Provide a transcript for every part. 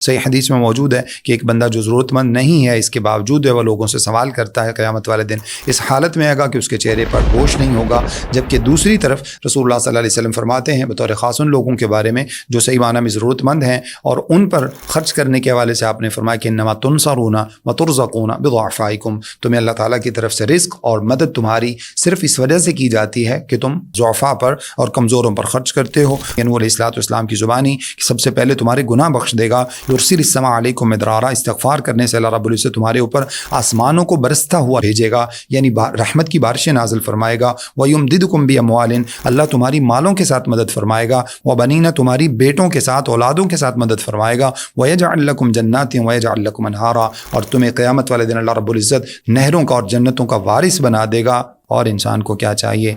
صحیح حدیث میں موجود ہے کہ ایک بندہ جو ضرورت مند نہیں ہے، اس کے باوجود وہ لوگوں سے سوال کرتا ہے قیامت والے دن، اس حالت میں آئے گا کہ اس کے چہرے پر گوشت نہیں ہوگا. جبکہ دوسری طرف رسول اللہ صلی اللہ علیہ وسلم فرماتے ہیں بطور خاص ان لوگوں کے بارے میں جو صحیح معنی میں ضرورت مند ہیں، اور ان پر خرچ کرنے کے حوالے سے آپ نے فرمایا کہ انما تنصرون وترزقون بضعفائکم، تمہیں اللہ تعالیٰ کی طرف سے رزق اور مدد تمہاری صرف اس وجہ سے کی جاتی ہے کہ تم ضعفاء پر اور کمزوروں پر خرچ کرتے ہو. یعنی علیہ الصلوۃ والسلام کی زبانی کہ سب سے پہلے تمہارے گناہ بخش دے گا. یرسل السماء علیکم مدرارا، استغفار کرنے سے اللہ رب العزت تمہارے اوپر آسمانوں کو برستا ہوا بھیجے گا، یعنی رحمت کی بارشیں نازل فرمائے گا. وَيُمْدِدُكُمْ بِأَمْوَالٍ، اللہ تمہاری مالوں کے ساتھ مدد فرمائے گا. وَبَنِينَ، تمہاری بیٹوں کے ساتھ اولادوں کے ساتھ مدد فرمائے گا. وَيَجْعَلْ لَكُمْ جَنَّاتٍ وَيَجْعَلْ لَكُمْ أَنْهَارًا، اور تمہیں قیامت والے دن اللہ رب العزت نہروں کا اور جنتوں کا وارث بنا دے گا. اور انسان کو کیا چاہیے؟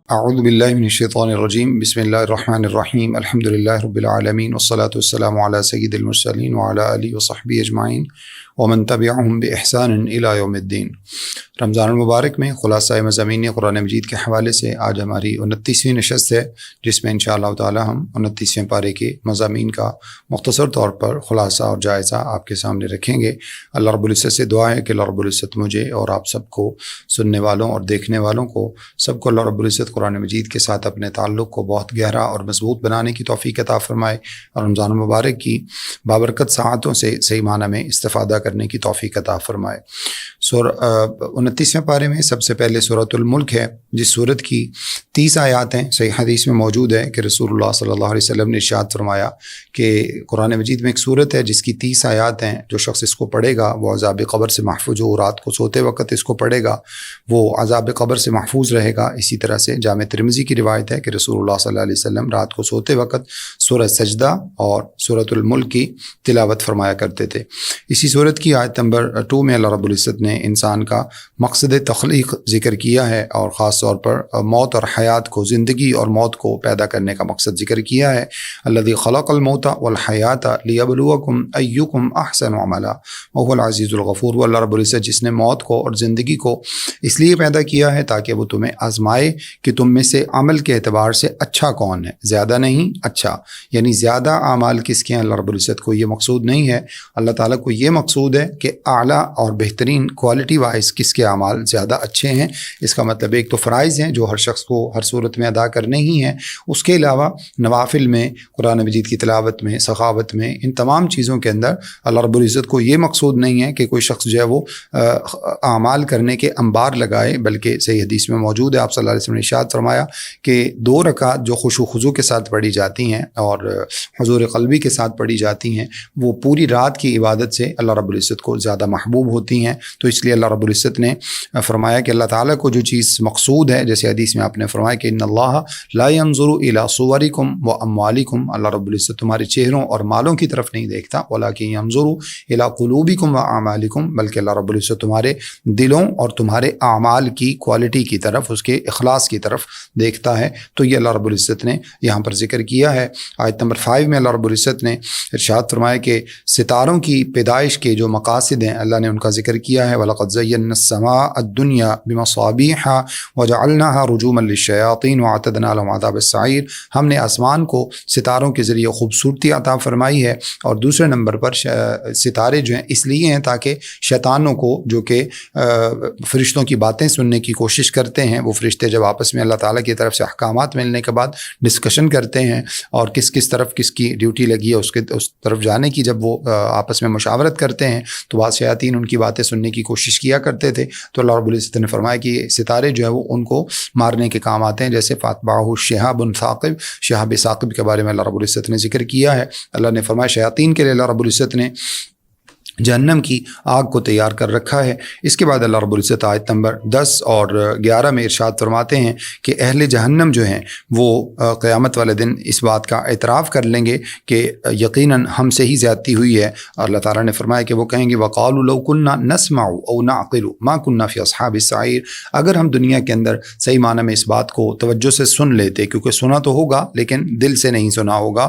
اعوذ باللہ من الشیطان الرجیم، بسم اللہ الرحمن الرحیم، الحمد للہ رب العالمین، والصلاة والسلام علی سید المرسلین وعلی آلہ وصحبہ اجمعین ومن تبعہم بإحسان الی یوم الدین. رمضان المبارک میں خلاصہ مضامین قرآن مجید کے حوالے سے آج ہماری 29ویں نشست ہے، جس میں انشاءاللہ تعالی ہم 29ویں پارے کے مضامین کا مختصر طور پر خلاصہ اور جائزہ آپ کے سامنے رکھیں گے. اللہ رب العزت سے دعا ہے کہ اللہ رب العزت مجھے اور آپ سب کو، سننے والوں اور دیکھنے والوں کو، سب کو اللہ رب العزت قرآن مجید کے ساتھ اپنے تعلق کو بہت گہرا اور مضبوط بنانے کی توفیق عطا فرمائے، اور رمضان المبارک کی بابرکت ساعتوں سے صحیح معنی میں استفادہ کرنے کی توفیق عطا فرمائے. 29ویں پارے میں سب سے پہلے سورۃ الملک ہے، جس سورت کی 30 آیات ہیں. صحیح حدیث میں موجود ہے کہ رسول اللہ صلی اللہ علیہ وسلم نے ارشاد فرمایا کہ قرآن مجید میں ایک سورت ہے جس کی 30 آیات ہیں، جو شخص اس کو پڑھے گا وہ عذاب قبر سے محفوظ ہو. رات کو سوتے وقت اس کو پڑھے گا وہ عذاب قبر سے محفوظ رہے گا. اسی طرح سے جامع ترمذی کی روایت ہے کہ رسول اللہ صلی اللہ علیہ وسلم رات کو سوتے وقت سورہ سجدہ اور سورۃ الملک کی تلاوت فرمایا کرتے تھے. اسی سورت کی آیت نمبر 2 میں اللہ رب العزت نے انسان کا مقصد تخلیق ذکر کیا ہے، اور خاص طور پر موت اور حیات کو، زندگی اور موت کو پیدا کرنے کا مقصد ذکر کیا ہے. الذی خلق الموت والحیات لیبلوکم ایکم احسن عملا وهو العزیز الغفور. وہ اللہ رب العزت جس نے موت کو اور زندگی کو اس لیے پیدا کیا ہے تاکہ وہ تمہیں آزمائے کہ تم میں سے عمل کے اعتبار سے اچھا کون ہے، زیادہ نہیں اچھا. یعنی زیادہ اعمال کس کے ہیں، اللہ رب العزت کو یہ مقصود نہیں ہے. اللہ تعالیٰ کو یہ مقصود ہے کہ اعلیٰ اور بہترین کوالٹی وائز کس کے اعمال زیادہ اچھے ہیں. اس کا مطلب ایک تو فرائض ہیں جو ہر شخص کو ہر صورت میں ادا کرنے ہی ہیں، اس کے علاوہ نوافل میں، قرآن مجید کی تلاوت میں، سخاوت میں، ان تمام چیزوں کے اندر اللہ رب العزت کو یہ مقصود نہیں ہے کہ کوئی شخص جو ہے وہ اعمال کرنے کے انبار لگائے، بلکہ صحیح حدیث میں موجود ہے، آپ صلی اللہ علیہ وسلم نے ارشاد فرمایا کہ 2 رکعت جو خشوع و خضوع کے ساتھ پڑھی جاتی ہیں اور حضور قلبی کے ساتھ پڑھی جاتی ہیں، وہ پوری رات کی عبادت سے اللہ رب العزت کو زیادہ محبوب ہوتی ہیں. تو اس لیے اللہ رب العزت نے فرمایا کہ اللہ تعالیٰ کو جو چیز مقصود ہے، جیسے حدیث میں آپ نے فرمایا کہ ان اللہ لا ينظر الى صورکم واموالکم، اللہ رب العزت تمہارے چہروں اور مالوں کی طرف نہیں دیکھتا، ولکن ينظر الى قلوبکم واعمالکم، بلکہ اللہ رب العزت تمہارے دلوں اور تمہارے اعمال کی کوالٹی کی طرف، اس کے اخلاص کی طرف دیکھتا ہے. تو یہ اللہ رب العزت نے یہاں پر ذکر کیا ہے. آیت نمبر 5 میں اللہ رب العزت نے ارشاد فرمایا کہ ستاروں کی پیدائش کے جو مقاصد ہیں اللہ نے ان کا ذکر کیا ہے. وَلَقَدْ زَيَّنَّا السَّمَاءَ الدُّنْيَا بِمَصَابِيحَ وَجَعَلْنَاهَا رُجُومًا لِلشَّيَاطِينِ وَأَعْتَدْنَا لَهُمْ عَذَابَ السَّعِيرِ. ہم نے آسمان کو ستاروں کے ذریعے خوبصورتی عطا فرمائی ہے، اور دوسرے نمبر پر ستارے جو ہیں اس لیے ہیں تاکہ شیطانوں کو، جو کہ فرشتوں کی باتیں سننے کی کوشش کرتے ہیں، وہ فرشتے جب آپس میں اللہ تعالیٰ کی طرف سے احکامات ملنے کے بعد ڈسکشن کرتے ہیں اور کس طرف کس کی ڈیوٹی لگی ہے اس طرف جانے کی، جب وہ آپس میں مشاورت کرتے ہیں تو بعض شیاطین ان کی باتیں سننے کی کوشش کیا کرتے تھے. تو اللہ رب العزت نے فرمایا کہ ستارے جو ہے وہ ان کو مارنے کے کام آتے ہیں. جیسے فاتبعہ شہاب ثاقب، شہاب ثاقب کے بارے میں اللہ رب العزت نے ذکر کیا ہے. اللہ نے فرمایا شیاطین کے لیے اللہ رب العزت نے جہنم کی آگ کو تیار کر رکھا ہے. اس کے بعد اللہ رب العزت آیت نمبر 10 اور 11 میں ارشاد فرماتے ہیں کہ اہل جہنم جو ہیں وہ قیامت والے دن اس بات کا اعتراف کر لیں گے کہ یقیناً ہم سے ہی زیادتی ہوئی ہے. اللہ تعالیٰ نے فرمایا کہ وہ کہیں گے وَقَالُوا لَوْ كُنَّا نَسْمَعُ أَوْ نَعْقِلُ مَا كُنَّا فِي أَصْحَابِ السَّعِيرِ. اگر ہم دنیا کے اندر صحیح معنی میں اس بات کو توجہ سے سن لیتے، کیونکہ سنا تو ہوگا لیکن دل سے نہیں سنا ہوگا،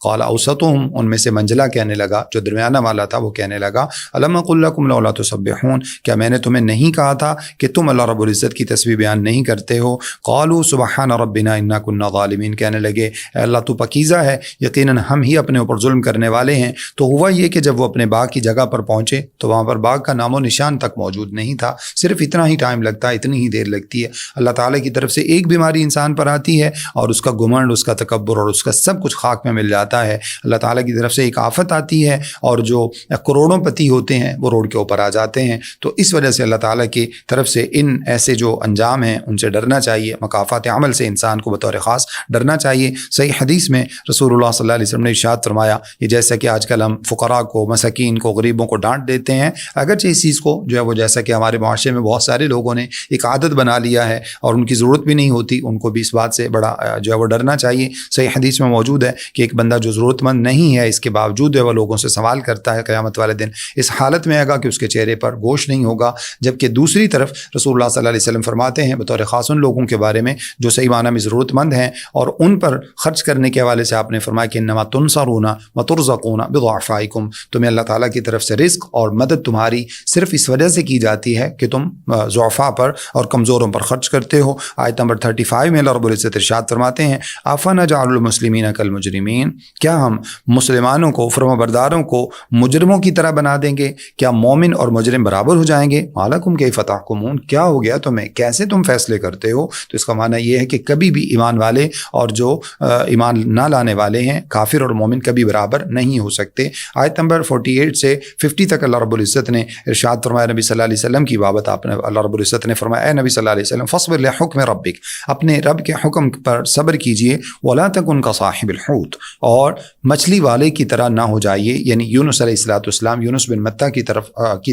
قال اوسطهم، ان میں سے منجلا کہنے لگا، جو درمیانہ والا تھا وہ کہنے لگا، الم اقل لکم لولا تسبحون، کیا میں نے تمہیں نہیں کہا تھا کہ تم اللہ رب العزت کی تسبیح بیان نہیں کرتے ہو؟ قالوا سبحان ربنا انا كنا ظالمین، کہنے لگے اے اللہ تو پاکیزہ ہے، یقیناً ہم ہی اپنے اوپر ظلم کرنے والے ہیں۔ تو ہوا یہ کہ جب وہ اپنے باغ کی جگہ پر پہنچے تو وہاں پر باغ کا نام و نشان تک موجود نہیں تھا، صرف اتنا ہی ٹائم لگتا ہے، اتنی ہی دیر لگتی ہے۔ اللہ تعالیٰ کی طرف سے ایک بیماری انسان پر آتی ہے اور اس کا گھمنڈ، اس کا تکبر اور اس کا سب کچھ خاک میں مل جاتا ہے۔ اللہ تعالیٰ کی طرف سے ایک آفت آتی ہے اور جو کروڑوں پتی ہوتے ہیں وہ روڈ کے اوپر آ جاتے ہیں۔ تو اس وجہ سے اللہ تعالیٰ کی طرف سے ان ایسے جو انجام ہیں ان سے ڈرنا چاہیے، مکافات عمل سے انسان کو بطور خاص ڈرنا چاہیے۔ صحیح حدیث میں رسول اللہ صلی اللہ علیہ وسلم نے ارشاد فرمایا، یہ جیسا کہ آج کل ہم فقراء کو، مساکین کو، غریبوں کو ڈانٹ دیتے ہیں، اگرچہ اس چیز کو جو ہے وہ جیسا کہ ہمارے معاشرے میں بہت سارے لوگوں نے ایک عادت بنا لیا ہے اور ان کی ضرورت بھی نہیں ہوتی، ان کو بھی اس بات سے بڑا جو ہے وہ ڈرنا چاہیے۔ صحیح حدیث میں موجود ہے کہ ایک بندہ جو ضرورت مند نہیں ہے، اس کے باوجود وہ لوگوں سے سوال کرتا ہے قیامت والے دن، اس حالت میں آئے گا کہ اس کے چہرے پر گوشت نہیں ہوگا۔ جبکہ دوسری طرف رسول اللہ صلی اللہ علیہ وسلم فرماتے ہیں بطور خاص ان لوگوں کے بارے میں جو صحیح معنی میں ضرورت مند ہیں، اور ان پر خرچ کرنے کے حوالے سے آپ نے فرمایا کہ انما تنصرون وترزقون بضعفائکم، تمہیں اللہ تعالیٰ کی طرف سے رزق اور مدد تمہاری صرف اس وجہ سے کی جاتی ہے کہ تم ضعفاء پر اور کمزوروں پر خرچ کرتے ہو۔ آیت نمبر 35 میں اللہ رب العزت ارشاد فرماتے ہیں، افنجعل المسلمین کالمجرمین، کیا ہم مسلمانوں کو، فرمانبرداروں کو مجرموں کی طرح بنا دیں گے؟ کیا مومن اور مجرم برابر ہو جائیں گے؟ مالکم کیف تحکمون، کیا ہو گیا تمہیں، کیسے تم فیصلے کرتے ہو؟ تو اس کا معنی یہ ہے کہ کبھی بھی ایمان والے اور جو ایمان نہ لانے والے ہیں، کافر اور مومن کبھی برابر نہیں ہو سکتے۔ آیت نمبر 48 سے 50 تک اللہ رب العزت نے ارشاد فرمایا نبی صلی اللہ علیہ وسلم کی بابت، آپ نے اللہ رب العزت نے فرمایا اے نبی صلی اللہ علیہ وسلم فاصبر لحکم ربک، اپنے رب کے حکم پر صبر کیجئے، ولا تکن کصاحب الحوت، اور مچھلی والے کی طرح نہ ہو جائیے، یعنی یونس علیہ السلام یونس بن متہ کی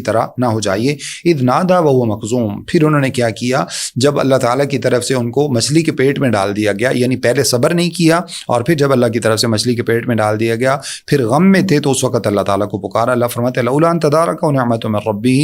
طرح نہ ہو جائیے۔ اذ نادى وهو مکظوم، پھر انہوں نے کیا کیا جب اللہ تعالیٰ کی طرف سے ان کو مچھلی کے پیٹ میں ڈال دیا گیا، یعنی پہلے صبر نہیں کیا اور پھر جب اللہ کی طرف سے مچھلی کے پیٹ میں ڈال دیا گیا پھر غم میں تھے تو اس وقت اللہ تعالیٰ کو پکارا۔ اللہ فرماتے لولا ان تدارکہ نعمت من ربہ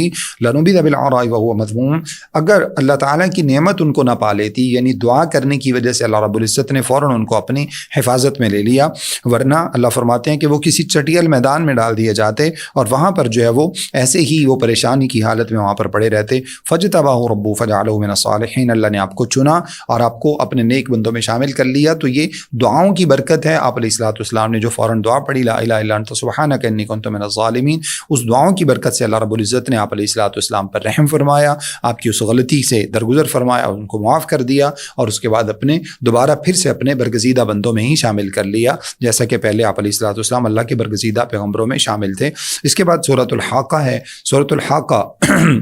لنبذ بالعراء وهو مذموم، اگر اللہ تعالیٰ کی نعمت ان کو نہ پا لیتی، یعنی دعا کرنے کی وجہ سے اللہ رب العزت نے فوراً ان کو اپنی حفاظت میں لے لیا، ورنہ اللہ فرماتے ہیں کہ وہ کسی چٹیل میدان میں ڈال دیے جاتے اور وہاں پر جو ہے وہ ایسے ہی وہ پریشانی کی حالت میں وہاں پر پڑے رہتے۔ فاجتباہ ربہ فجعلہ من الصالحین، اللہ نے آپ کو چنا اور آپ کو اپنے نیک بندوں میں شامل کر لیا۔ تو یہ دعاؤں کی برکت ہے۔ آپ علیہ الصلوۃ والسلام نے جو فوراً دعا پڑھی لا الہ الا انت سبحانک انی کنت من الظالمین، اس دعاؤں کی برکت سے اللہ رب العزت نے آپ علیہ الصلوۃ والسلام پر رحم فرمایا، آپ کی اس غلطی سے درگزر فرمایا اور ان کو معاف کر دیا، اور اس کے بعد اپنے دوبارہ پھر سے اپنے برگزیدہ بندوں میں ہی شامل کر لیا، جیسا کہ پہلے آپ علیہ الصلوۃ والسلام اللہ کے برگزیدہ پیغمبروں میں شامل تھے۔ اس کے بعد سورۃ الحاقہ ہے۔ سورۃ الحاقہ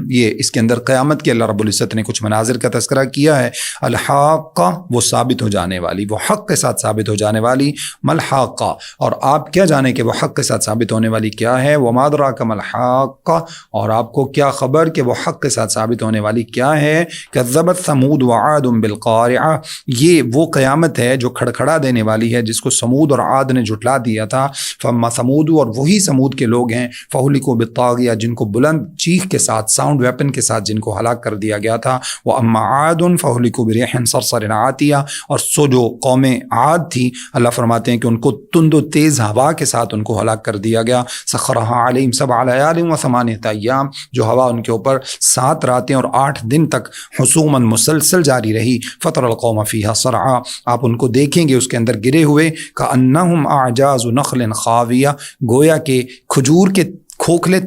یہ اس کے اندر قیامت کے اللہ رب العزت نے کچھ مناظر کا تذکرہ کیا ہے۔ الحاقہ وہ ثابت ہو جانے والی، وہ حق کے ساتھ ثابت ہو جانے والی، ملحاقہ، اور آپ کیا جانیں کہ وہ حق کے ساتھ ثابت ہونے والی کیا ہے، وما ادراک ملحاقہ، اور آپ کو کیا خبر کہ وہ حق کے ساتھ ثابت ہونے والی کیا ہے۔ کذبت ثمود وعاد بالقارعہ، یہ وہ قیامت ہے جو کھڑکھڑا دینے والی ہے جس کو سمود اور عاد نے جھٹلا دیا تھا۔ فاما ثمود، اور وہی سمود کے لوگ ہیں، فہلکوا بالطاغیہ، جن کو بلند چیخ کے ساتھ، ساؤنڈ ویپن کے ساتھ جن کو ہلاک کر دیا گیا تھا۔ واما عاد فہلکوا بريح صرصر عاتیہ، اور سو جو قوم عاد تھی اللہ فرماتے ہیں کہ ان کو تند و تیز ہوا کے ساتھ ان کو ہلاک کر دیا گیا۔ سخرها علیہم 7 لیال و8 ایام، جو ہوا ان کے اوپر 7 راتیں اور 8 دن تک حسوما مسلسل جاری رہی۔ فطر القوم فیہا صرعا، آپ ان کو دیکھیں گے اس کے اندر گرے ہوئے، کأنہم اعجاز نخل خاویہ، گویا کہ کھجور کے کھوکھلے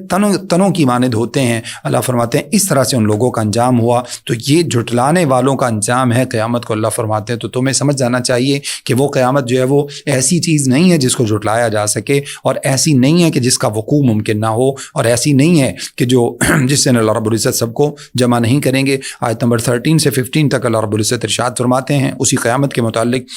تنوں کی مانند ہوتے ہیں۔ اللہ فرماتے ہیں اس طرح سے ان لوگوں کا انجام ہوا۔ تو یہ جھٹلانے والوں کا انجام ہے قیامت کو اللہ فرماتے ہیں۔ تو تمہیں سمجھ جانا چاہیے کہ وہ قیامت جو ہے وہ ایسی چیز نہیں ہے جس کو جھٹلایا جا سکے، اور ایسی نہیں ہے کہ جس کا وقوع ممکن نہ ہو، اور ایسی نہیں ہے کہ جو جس سے اللہ رب العزت سب کو جمع نہیں کریں گے۔ آیت نمبر 13 سے 15 تک اللہ رب العزت ارشاد فرماتے ہیں اسی قیامت کے متعلق،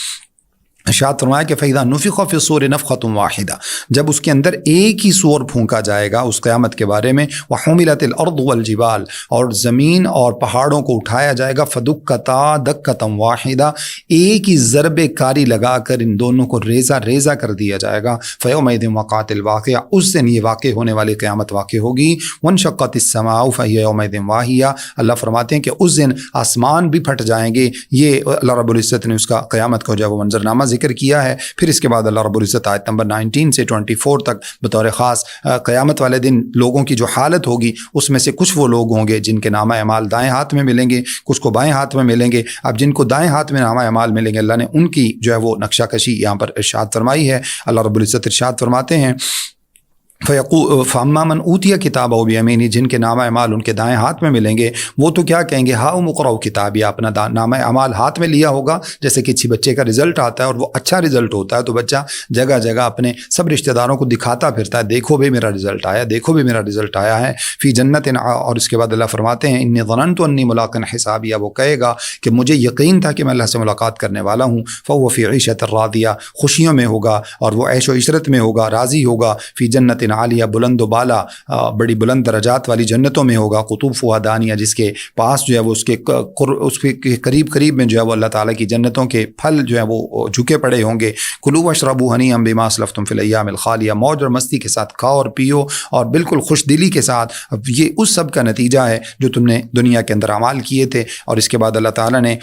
ارشاد فرمایا کہ فَإِذَا نُفِخَ فِي الصُّورِ نَفْخَةٌ وَاحِدَةٌ، جب اس کے اندر ایک ہی سور پھونکا جائے گا اس قیامت کے بارے میں، وَحُمِلَتِ الْأَرْضُ وَالْجِبَالُ، اور زمین اور پہاڑوں کو اٹھایا جائے گا، فَدُكَّتَا دَكَّةً وَاحِدَةً، ایک ہی ضرب کاری لگا کر ان دونوں کو ریزہ ریزہ کر دیا جائے گا۔ فَيَوْمَئِذٍ وَقَعَتِ الْوَاقِعَةُ، اس دن یہ واقع ہونے والی قیامت واقع ہوگی۔ وَانشَقَّتِ السَّمَاءُ فَهِيَ يَوْمَئِذٍ وَاهِيَةٌ، اللہ فرماتے ہیں کہ اس دن آسمان بھی پھٹ جائیں گے۔ یہ اللہ رب العزت نے اس کا قیامت کو جو ہے وہ منظرنامہ ذکر ذکر کیا ہے. پھر اس کے بعد اللہ رب العزت آیت نمبر 19 سے 24 تک بطور خاص قیامت والے دن لوگوں کی جو حالت ہوگی اس میں سے کچھ وہ لوگ ہوں گے جن کے نامہ اعمال دائیں ہاتھ میں ملیں گے، کچھ کو بائیں ہاتھ میں ملیں گے. اب جن کو دائیں ہاتھ میں نامہ اعمال ملیں گے اللہ نے ان کی جو ہے وہ نقشہ کشی یہاں پر ارشاد فرمائی ہے. اللہ رب العزت ارشاد فرماتے ہیں فَأَمَّا مَنْ أُوتِيَ كِتَابَهُ بِيَمِينِهِ، جن کے نامہ اعمال ان کے دائیں ہاتھ میں ملیں گے وہ تو کیا کہیں گے، ہاؤم اقرؤوا کتابیہ، اپنا نامہ اعمال ہاتھ میں لیا ہوگا. جیسے کسی بچے کا رزلٹ آتا ہے اور وہ اچھا رزلٹ ہوتا ہے تو بچہ جگہ جگہ اپنے سب رشتہ داروں کو دکھاتا پھرتا ہے، دیکھو بھی میرا رزلٹ آیا، دیکھو بھی میرا رزلٹ آیا ہے. فی جنت، اور اس کے بعد اللہ فرماتے ہیں انی ظننت انی ملاق حسابیہ، وہ کہے گا کہ مجھے یقین تھا کہ میں اللہ سے ملاقات کرنے والا ہوں. فهو فی عیشۃ راضیہ، خوشیوں میں ہوگا اور وہ عیش و عشرت میں ہوگا، راضی ہوگا. فی جنت عالیہ، بلند و بالا بڑی بلند درجات والی جنتوں میں ہوگا. قطوفها دانیہ، جس کے پاس جو ہے وہ اس کے قریب قریب میں جو ہے وہ اللہ تعالیٰ کی جنتوں کے پھل جو ہے وہ جھکے پڑے ہوں گے. کلوا واشربوا ہنیئا بما اسلفتم فی الایام الخالیہ، موج اور مستی کے ساتھ کھاؤ اور پیو اور بالکل خوش دلی کے ساتھ. یہ اس سب کا نتیجہ ہے جو تم نے دنیا کے اندر اعمال کیے تھے. اور اس کے بعد اللہ تعالیٰ نے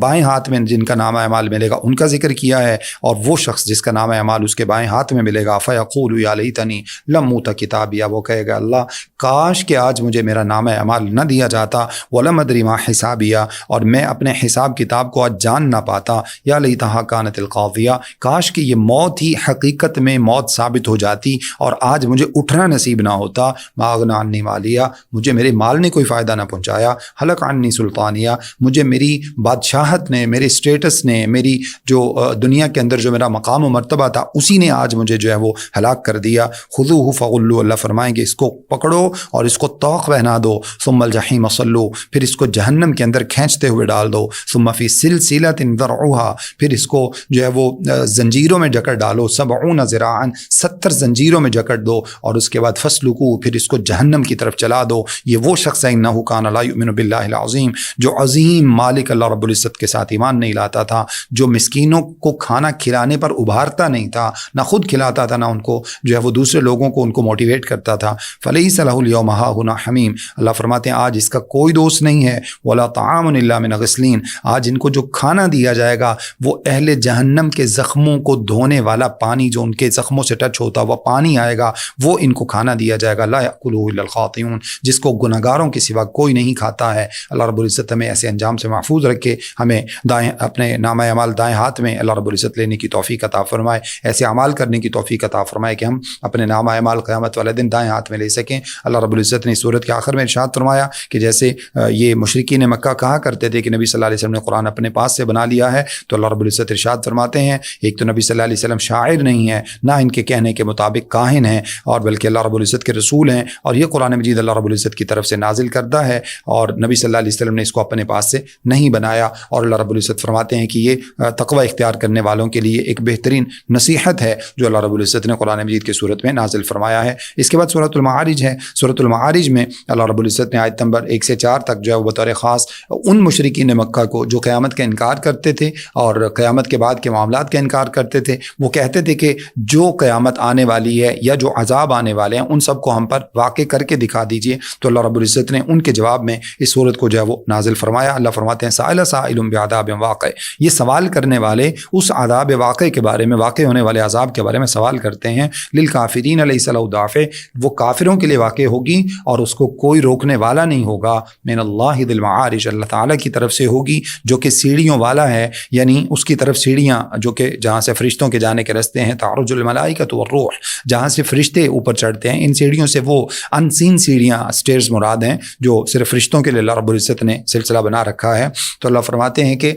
بائیں ہاتھ میں جن کا نامہ اعمال ملے گا ان کا ذکر کیا ہے، اور وہ شخص جس کا نامہ اعمال اس کے بائیں ہاتھ میں ملے گا فیقول یا لیتنی لم اوت کتابیہ، وہ کہے گا اللہ کاش کہ آج مجھے میرا نامہ اعمال نہ دیا جاتا. ولم ادری ما حسابیہ، اور میں اپنے حساب کتاب کو آج جان نہ پاتا. یا لیتہا کانت القاضیہ، کاش کہ یہ موت ہی حقیقت میں موت ثابت ہو جاتی اور آج مجھے اٹھنا نصیب نہ ہوتا. ما اغنی عنی مالیہ، مجھے میرے مال نے کوئی فائدہ نہ پہنچایا. ہلک عنی سلطانیہ، مجھے میری بادشاہت نے، میرے اسٹیٹس نے، میری جو دنیا کے اندر جو میرا مقام و مرتبہ تھا اسی نے آج مجھے جو ہے وہ ہلاک کر دیا. خذوہ فغلوا، اللہ فرمائیں گے اس کو پکڑو اور اس کو طوق بہنا دو. ثم الجحیم صلو، پھر اس کو جہنم کے اندر کھینچتے ہوئے ڈال دو. ثم فی سلسلۃ ذرعها، پھر اس کو جو ہے وہ زنجیروں میں جکڑ ڈالو. 70 ذراعا، 70 زنجیروں میں جکڑ دو. اور اس کے بعد فسلکو، پھر اس کو جہنم کی طرف چلا دو. یہ وہ شخص ہے انہ کان لا یؤمن باللہ العظیم، جو عظیم مالک اللہ رب العزت کے ساتھ ایمان نہیں لاتا تھا، جو مسکینوں کو کھانا کھلانے پر ابھارتا نہیں تھا، نہ خود کھلاتا تھا نہ ان کو جو ہے وہ دوسرے لوگوں کو ان کو موٹیویٹ کرتا تھا. فلیس لہ اليوم ہاہنا حمیم، اللہ فرماتے ہیں آج اس کا کوئی دوست نہیں ہے. ولا طعام الا من غسلین، آج ان کو جو کھانا دیا جائے گا وہ اہل جہنم کے زخموں کو دھونے والا پانی، جو ان کے زخموں سے ٹچ ہوتا وہ پانی آئے گا، وہ ان کو کھانا دیا جائے گا. لا یأکلہ الا الخاطئون، جس کو گنہگاروں کے سوا کوئی نہیں کھاتا ہے. اللہ رب العزت ہمیں ایسے انجام سے محفوظ رکھے، ہمیں دائیں اپنے نامہ اعمال دائیں ہاتھ میں اللہ رب العزت لینے کی توفیق عطا فرمائے، ایسے اعمال کرنے کی توفیق عطا فرمائے کہ ہم اپنے نامہ اعمال قیامت والے دن دائیں ہاتھ میں لے سکیں. اللہ رب العزت نے سورت کے آخر میں ارشاد فرمایا کہ جیسے یہ مشرکین مکہ کہا کرتے تھے کہ نبی صلی اللہ علیہ وسلم نے قرآن اپنے پاس سے بنا لیا ہے، تو اللہ رب العزت ارشاد فرماتے ہیں ایک تو نبی صلی اللہ علیہ وسلم شاعر نہیں ہے، نہ ان کے کہنے کے مطابق کاہن ہیں، اور بلکہ اللہ رب العزت کے رسول ہیں، اور یہ قرآن مجید اللہ رب العزت کی طرف سے نازل کردہ ہے، اور نبی صلی اللہ علیہ وسلم نے اس کو اپنے پاس سے نہیں بنایا. اور اللہ رب العزت فرماتے ہیں کہ یہ تقوی اختیار کرنے والوں کے لیے ایک بہترین نصیحت ہے جو اللہ رب العزت نے قرآن مجید کی صورت میں نازل فرمایا ہے. اس کے بعد سورۃ المعارج ہے. سورۃ المعارج میں اللہ رب العزت نے آیت نمبر 1 سے 4 تک جو ہے بطور خاص ان مشرکین مکہ کو جو قیامت کا انکار کرتے تھے اور قیامت کے بعد کے معاملات کا انکار کرتے تھے، وہ کہتے تھے کہ جو قیامت آنے والی ہے یا جو عذاب آنے والے ہیں ان سب کو ہم پر واقع کر کے دکھا دیجئے. تو اللہ رب العزت نے ان کے جواب میں اس صورت کو جو ہے وہ نازل فرمایا. اللہ فرماتے ہیں سائل سائل بعذاب واقع، یہ سوال کرنے والے اس عذاب واقع کے بارے میں، واقع ہونے والے عذاب کے بارے میں سوال کرتے ہیں. للکافرین لیس لہ دافع، وہ کافروں کے لیے واقع ہوگی اور اس کو کوئی روکنے والا نہیں ہوگا. من اللہ ذی المعارج، اللہ تعالیٰ کی طرف سے ہوگی جو کہ سیڑھیوں والا ہے، یعنی اس کی طرف سیڑھیاں جو کہ جہاں سے فرشتوں کے جانے کے رستے ہیں، تعرج الملائکۃ والروح، جہاں سے فرشتے اوپر چڑھتے ہیں. ان سیڑھیوں سے وہ ان سین سیڑھیاں، اسٹیئرز مراد ہیں، جو صرف فرشتوں کے لیے اللہ رب العزت نے سلسلہ بنا رکھا ہے. تو اللہ فرماتے ہیں کہ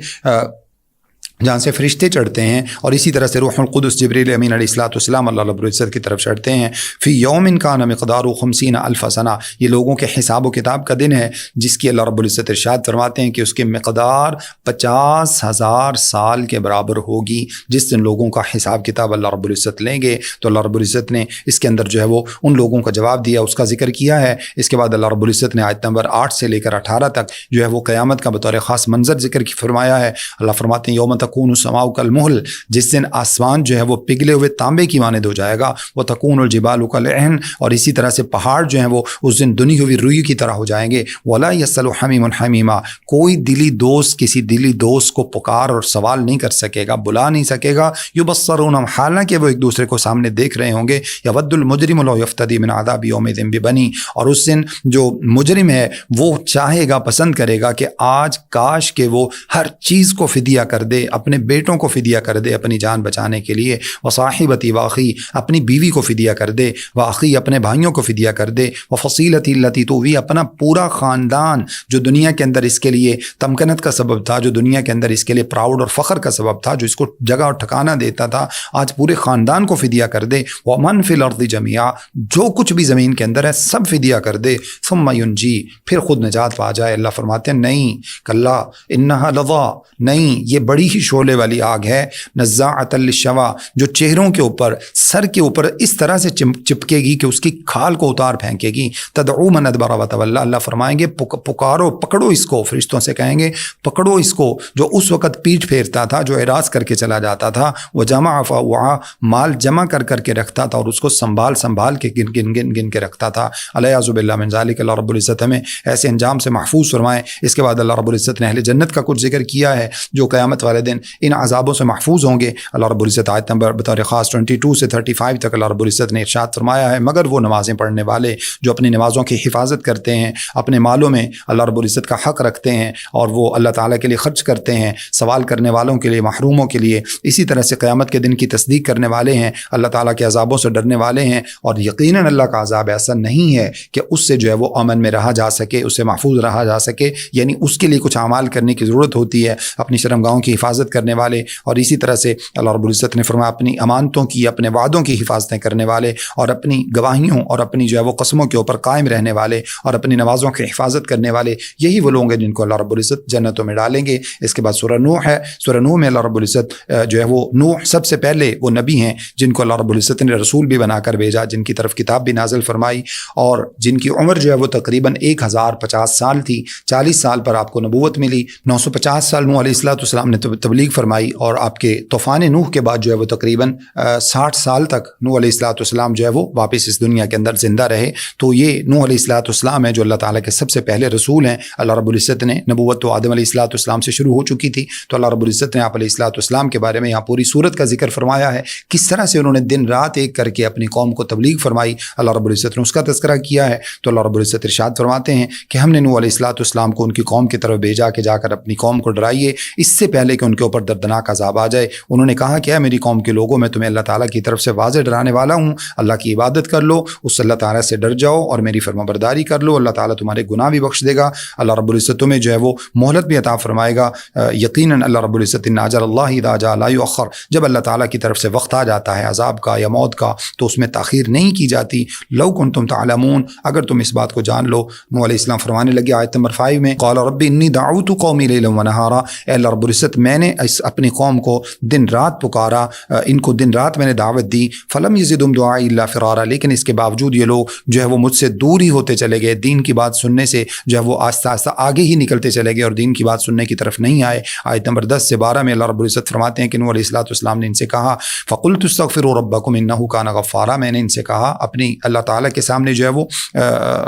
جہاں سے فرشتے چڑھتے ہیں، اور اسی طرح سے روح القدس جبریل امین علیہ الصلوۃ والسلام اللہ رب العزت کی طرف چڑھتے ہیں. فی یوم کان مقدارہ 50,000 سنہ، یہ لوگوں کے حساب و کتاب کا دن ہے جس کی اللہ رب العزت ارشاد فرماتے ہیں کہ اس کی مقدار 50,000 سال کے برابر ہوگی. جس دن لوگوں کا حساب کتاب اللہ رب العزت لیں گے تو اللہ رب العزت نے اس کے اندر جو ہے وہ ان لوگوں کا جواب دیا، اس کا ذکر کیا ہے. اس کے بعد اللہ رب العزت نے آیت نمبر 8 سے لے کر 18 تک جو ہے وہ قیامت کا بطور خاص منظر ذکر فرمایا ہے. اللہ فرماتے ہیں یوم تکون السماء کالمہل، جس دن آسمان جو ہے وہ پگھلے ہوئے تانبے کی مانند ہو جائے گا، وتکون الجبال کالعہن، اور اسی طرح سے پہاڑ جو ہیں وہ اس دن دنی ہوئی روئی کی طرح ہو جائیں گے، ولا یسأل حمیم حمیما، کوئی دلی دوست کسی دلی دوست کو پکار اور سوال نہیں کر سکے گا، بلا نہیں سکے گا، یبصرونہم، حالانکہ وہ ایک دوسرے کو سامنے دیکھ رہے ہوں گے، یود المجرم لو یفتدی من عذاب یومئذ ببنی، اور اس دن جو مجرم ہے وہ چاہے گا، پسند کرے گا کہ آج کاش کہ وہ ہر چیز کو فدیہ کر دے، اپنے بیٹوں کو فدیہ کر دے اپنی جان بچانے کے لیے، وصاحبتی واخی، اپنی بیوی کو فدیہ کر دے، واخی، اپنے بھائیوں کو فدیہ کر دے، وفصیلتی التی تؤوی، اپنا پورا خاندان جو دنیا کے اندر اس کے لیے تمکنت کا سبب تھا، جو دنیا کے اندر اس کے لیے پراؤڈ اور فخر کا سبب تھا، جو اس کو جگہ اور ٹھکانہ دیتا تھا، آج پورے خاندان کو فدیہ کر دے، ومن فی الارض جميعا، جو کچھ بھی زمین کے اندر ہے سب فدیہ کر دے، ثم ینجی، پھر خود نجات پا جائے۔ اللہ فرماتے ہیں نہیں، کلا انہا لظا، نہیں، یہ بڑی ہی شعلے والی آگ ہے، نزاعۃ للشوا، جو چہروں کے اوپر، سر کے اوپر اس طرح سے چپکے گی کہ اس کی کھال کو اتار پھینکے گی، تدعو من ادبر وتولی، اللہ فرمائیں گے پکارو، پکڑو اس کو، فرشتوں سے کہیں گے پکڑو اس کو جو اس وقت پیٹھ پھیرتا تھا، جو اعراض کر کے چلا جاتا تھا، وجمع فاوعى، مال جمع کر کر کے رکھتا تھا اور اس کو سنبھال کے گن کے رکھتا تھا، الیاذ باللہ من ذلک، اللہ رب العزت ہمیں ایسے انجام سے محفوظ فرمائے۔ اس کے بعد اللہ رب العزت نے اہل جنت کا کچھ ذکر کیا ہے جو قیامت والے دن ان عذابوں سے محفوظ ہوں گے۔ اللہ رب العزت آیت نمبر بطور خاص 22 سے 35 تک اللہ رب العزت نے ارشاد فرمایا ہے، مگر وہ نمازیں پڑھنے والے جو اپنی نمازوں کی حفاظت کرتے ہیں، اپنے مالوں میں اللہ رب العزت کا حق رکھتے ہیں اور وہ اللہ تعالیٰ کے لیے خرچ کرتے ہیں، سوال کرنے والوں کے لیے، محروموں کے لیے، اسی طرح سے قیامت کے دن کی تصدیق کرنے والے ہیں، اللہ تعالیٰ کے عذابوں سے ڈرنے والے ہیں، اور یقیناً اللہ کا عذاب ایسا نہیں ہے کہ اس سے جو ہے وہ امن میں رہا جا سکے، اس سے محفوظ رہا جا سکے، یعنی اس کے لیے کچھ اعمال کرنے کی ضرورت ہوتی ہے، اپنی شرمگاہوں کی حفاظت کرنے والے، اور اسی طرح سے اللہ رب العزت نے فرمایا اپنی امانتوں کی، اپنے وعدوں کی حفاظتیں کرنے والے، اور اپنی گواہیوں اور اپنی جو ہے وہ قسموں کے اوپر قائم رہنے والے، اور اپنی نمازوں کی حفاظت کرنے والے، یہی وہ لوگ ہیں جن کو اللہ رب العزت جنتوں میں ڈالیں گے۔ اس کے بعد سورہ نوح ہے، سورہ نوح میں اللہ رب العزت جو ہے وہ نوح سب سے پہلے وہ نبی ہیں جن کو اللہ رب العزت نے رسول بھی بنا کر بھیجا، جن کی طرف کتاب بھی نازل فرمائی، اور جن کی عمر جو ہے وہ تقریباً 1050 سال تھی، 40 سال پر آپ کو نبوت ملی، 950 سال نوح علیہ السلام نے تبلیغ فرمائی، اور آپ کے طوفان نوح کے بعد جو ہے وہ تقریباً 60 سال تک نوح علیہ السلام جو ہے وہ واپس اس دنیا کے اندر زندہ رہے۔ تو یہ نوح علیہ السلام ہے جو اللہ تعالیٰ کے سب سے پہلے رسول ہیں۔ اللہ رب العزت نے نبوت تو آدم علیہ السلام سے شروع ہو چکی تھی، تو اللہ رب العزت نے آپ علیہ السلام کے بارے میں یہاں پوری سورت کا ذکر فرمایا ہے، کس طرح سے انہوں نے دن رات ایک کر کے اپنی قوم کو تبلیغ فرمائی، اللہ رب العزت نے اس کا تذکرہ کیا ہے۔ تو اللہ رب العزت ارشاد فرماتے ہیں کہ ہم نے نوح علیہ السلام کو ان کی قوم کی طرف بھیجا کہ جا کر اپنی قوم کو ڈرائیے اس سے پہلے کہ ان کے اوپر دردناک عذاب آ جائے۔ انہوں نے کہا کہ اے میری قوم کے لوگوں، میں تمہیں اللہ تعالیٰ کی طرف سے واضح ڈرانے والا ہوں، اللہ کی عبادت کر لو، اس اللہ تعالیٰ سے ڈر جاؤ اور میری فرمانبرداری کر لو، اللہ تعالیٰ تمہارے گناہ بھی بخش دے گا، اللہ رب العزت تمہیں جو ہے وہ مہلت بھی عطا فرمائے گا۔ یقیناً اللہ رب العزت ان اجل اللہ اذا جاء لا یؤخر، جب اللہ تعالیٰ کی طرف سے وقت آ جاتا ہے عذاب کا یا موت کا تو اس میں تاخیر نہیں کی جاتی۔ لو کنتم تعلمون، اگر تم اس بات کو جان لو۔ نوح علیہ السلام فرمانے لگے آیت نمبر 5 میں، قال رب انی دعوت قومی لیلا ونہارا، اے اللہ رب العزت میں نے اپنی قوم کو دن رات پکارا، ان کو دن رات میں نے دعوت دی، فلم یزدہم دعائی الا فرارا، لیکن اس کے باوجود یہ لوگ جو ہے وہ مجھ سے دور ہی ہوتے چلے گئے، دین کی بات سننے سے جو ہے وہ آہستہ آہستہ آگے ہی نکلتے چلے گئے اور دین کی بات سننے کی طرف نہیں آئے۔ آیت نمبر 10 سے 12 میں اللہ رب العزت فرماتے ہیں کہ نوح علیہ السلام نے ان سے کہا، فقلت استغفروا ربکم انہ کان غفارا، میں نے ان سے کہا اپنی اللہ تعالیٰ کے سامنے جو ہے وہ